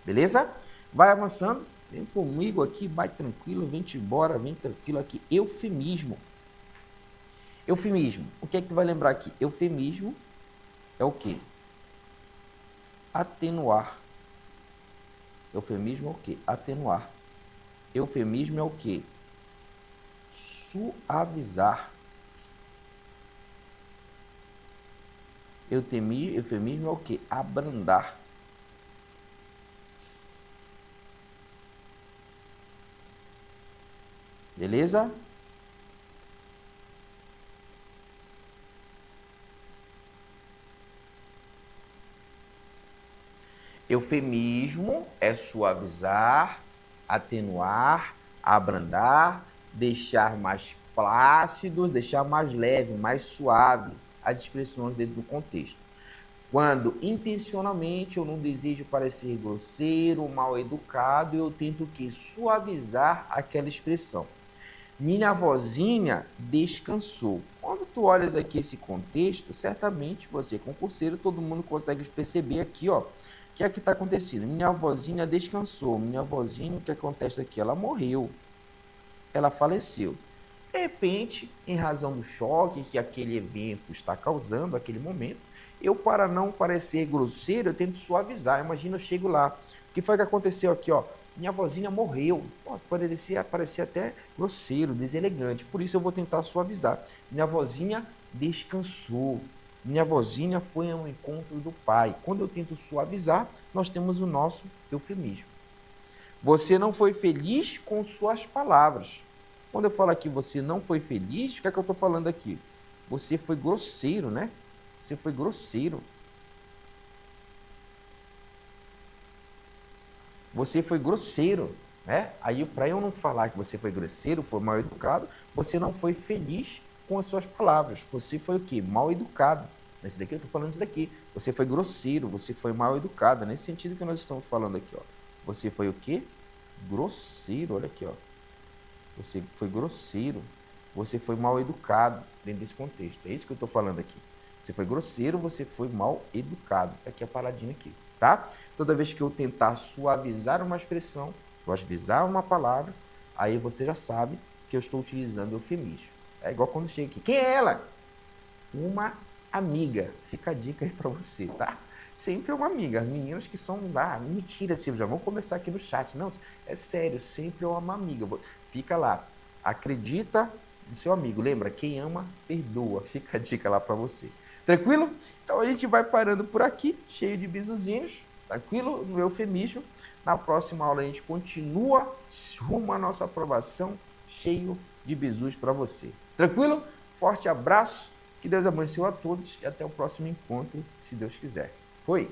Beleza? Vai avançando, vem comigo aqui, vai tranquilo, vem-te embora, vem tranquilo aqui. Eufemismo. Eufemismo. O que é que tu vai lembrar aqui? Eufemismo é o quê? Atenuar. Eufemismo é o quê? Atenuar. Eufemismo é o quê? Suavizar. Eufemismo é o quê? Abrandar. Beleza? Eufemismo é suavizar, atenuar, abrandar, deixar mais plácido, deixar mais leve, mais suave as expressões dentro do contexto. Quando intencionalmente eu não desejo parecer grosseiro, mal educado, eu tento que suavizar aquela expressão. Minha vozinha descansou. Quando tu olhas aqui esse contexto, certamente você, concurseiro, todo mundo consegue perceber aqui, ó, o que é que está acontecendo? Minha vozinha descansou. Minha vozinha, o que acontece aqui? Ela morreu. Ela faleceu. De repente, em razão do choque que aquele evento está causando, aquele momento, eu, para não parecer grosseiro, eu tento suavizar. Imagina, eu chego lá. O que foi que aconteceu aqui, ó? Minha vozinha morreu. Pode parecer até grosseiro, deselegante. Por isso eu vou tentar suavizar. Minha vozinha descansou. Minha vozinha foi ao encontro do pai. Quando eu tento suavizar, nós temos o nosso eufemismo. Você não foi feliz com suas palavras. Quando eu falo aqui, você não foi feliz, o que é que eu estou falando aqui? Você foi grosseiro, né? Você foi grosseiro. Você foi grosseiro, né? Aí, para eu não falar que você foi grosseiro, foi mal educado, você não foi feliz com as suas palavras. Você foi o quê? Mal educado. Nesse daqui eu estou falando isso daqui. Você foi grosseiro, você foi mal educado. Nesse sentido que nós estamos falando aqui, ó. Você foi o quê? Grosseiro, olha aqui, ó. Você foi grosseiro. Você foi mal educado dentro desse contexto. É isso que eu estou falando aqui. Você foi grosseiro, você foi mal educado. Tá aqui a paradinha aqui, tá? Toda vez que eu tentar suavizar uma expressão, suavizar uma palavra, aí você já sabe que eu estou utilizando eufemismo. É igual quando chega aqui. Quem é ela? Uma amiga. Fica a dica aí para você, tá? Sempre é uma amiga. As meninas que são... mentira, Silvio, já vamos começar aqui no chat. Não, é sério, sempre é uma amiga. Fica lá. Acredita no seu amigo. Lembra, quem ama, perdoa. Fica a dica lá para você. Tranquilo? Então a gente vai parando por aqui, cheio de bisuzinhos. Tranquilo? No eufemismo. Na próxima aula a gente continua rumo à nossa aprovação, cheio de bisus para você. Tranquilo? Forte abraço. Que Deus abençoe a todos e até o próximo encontro, se Deus quiser. Foi!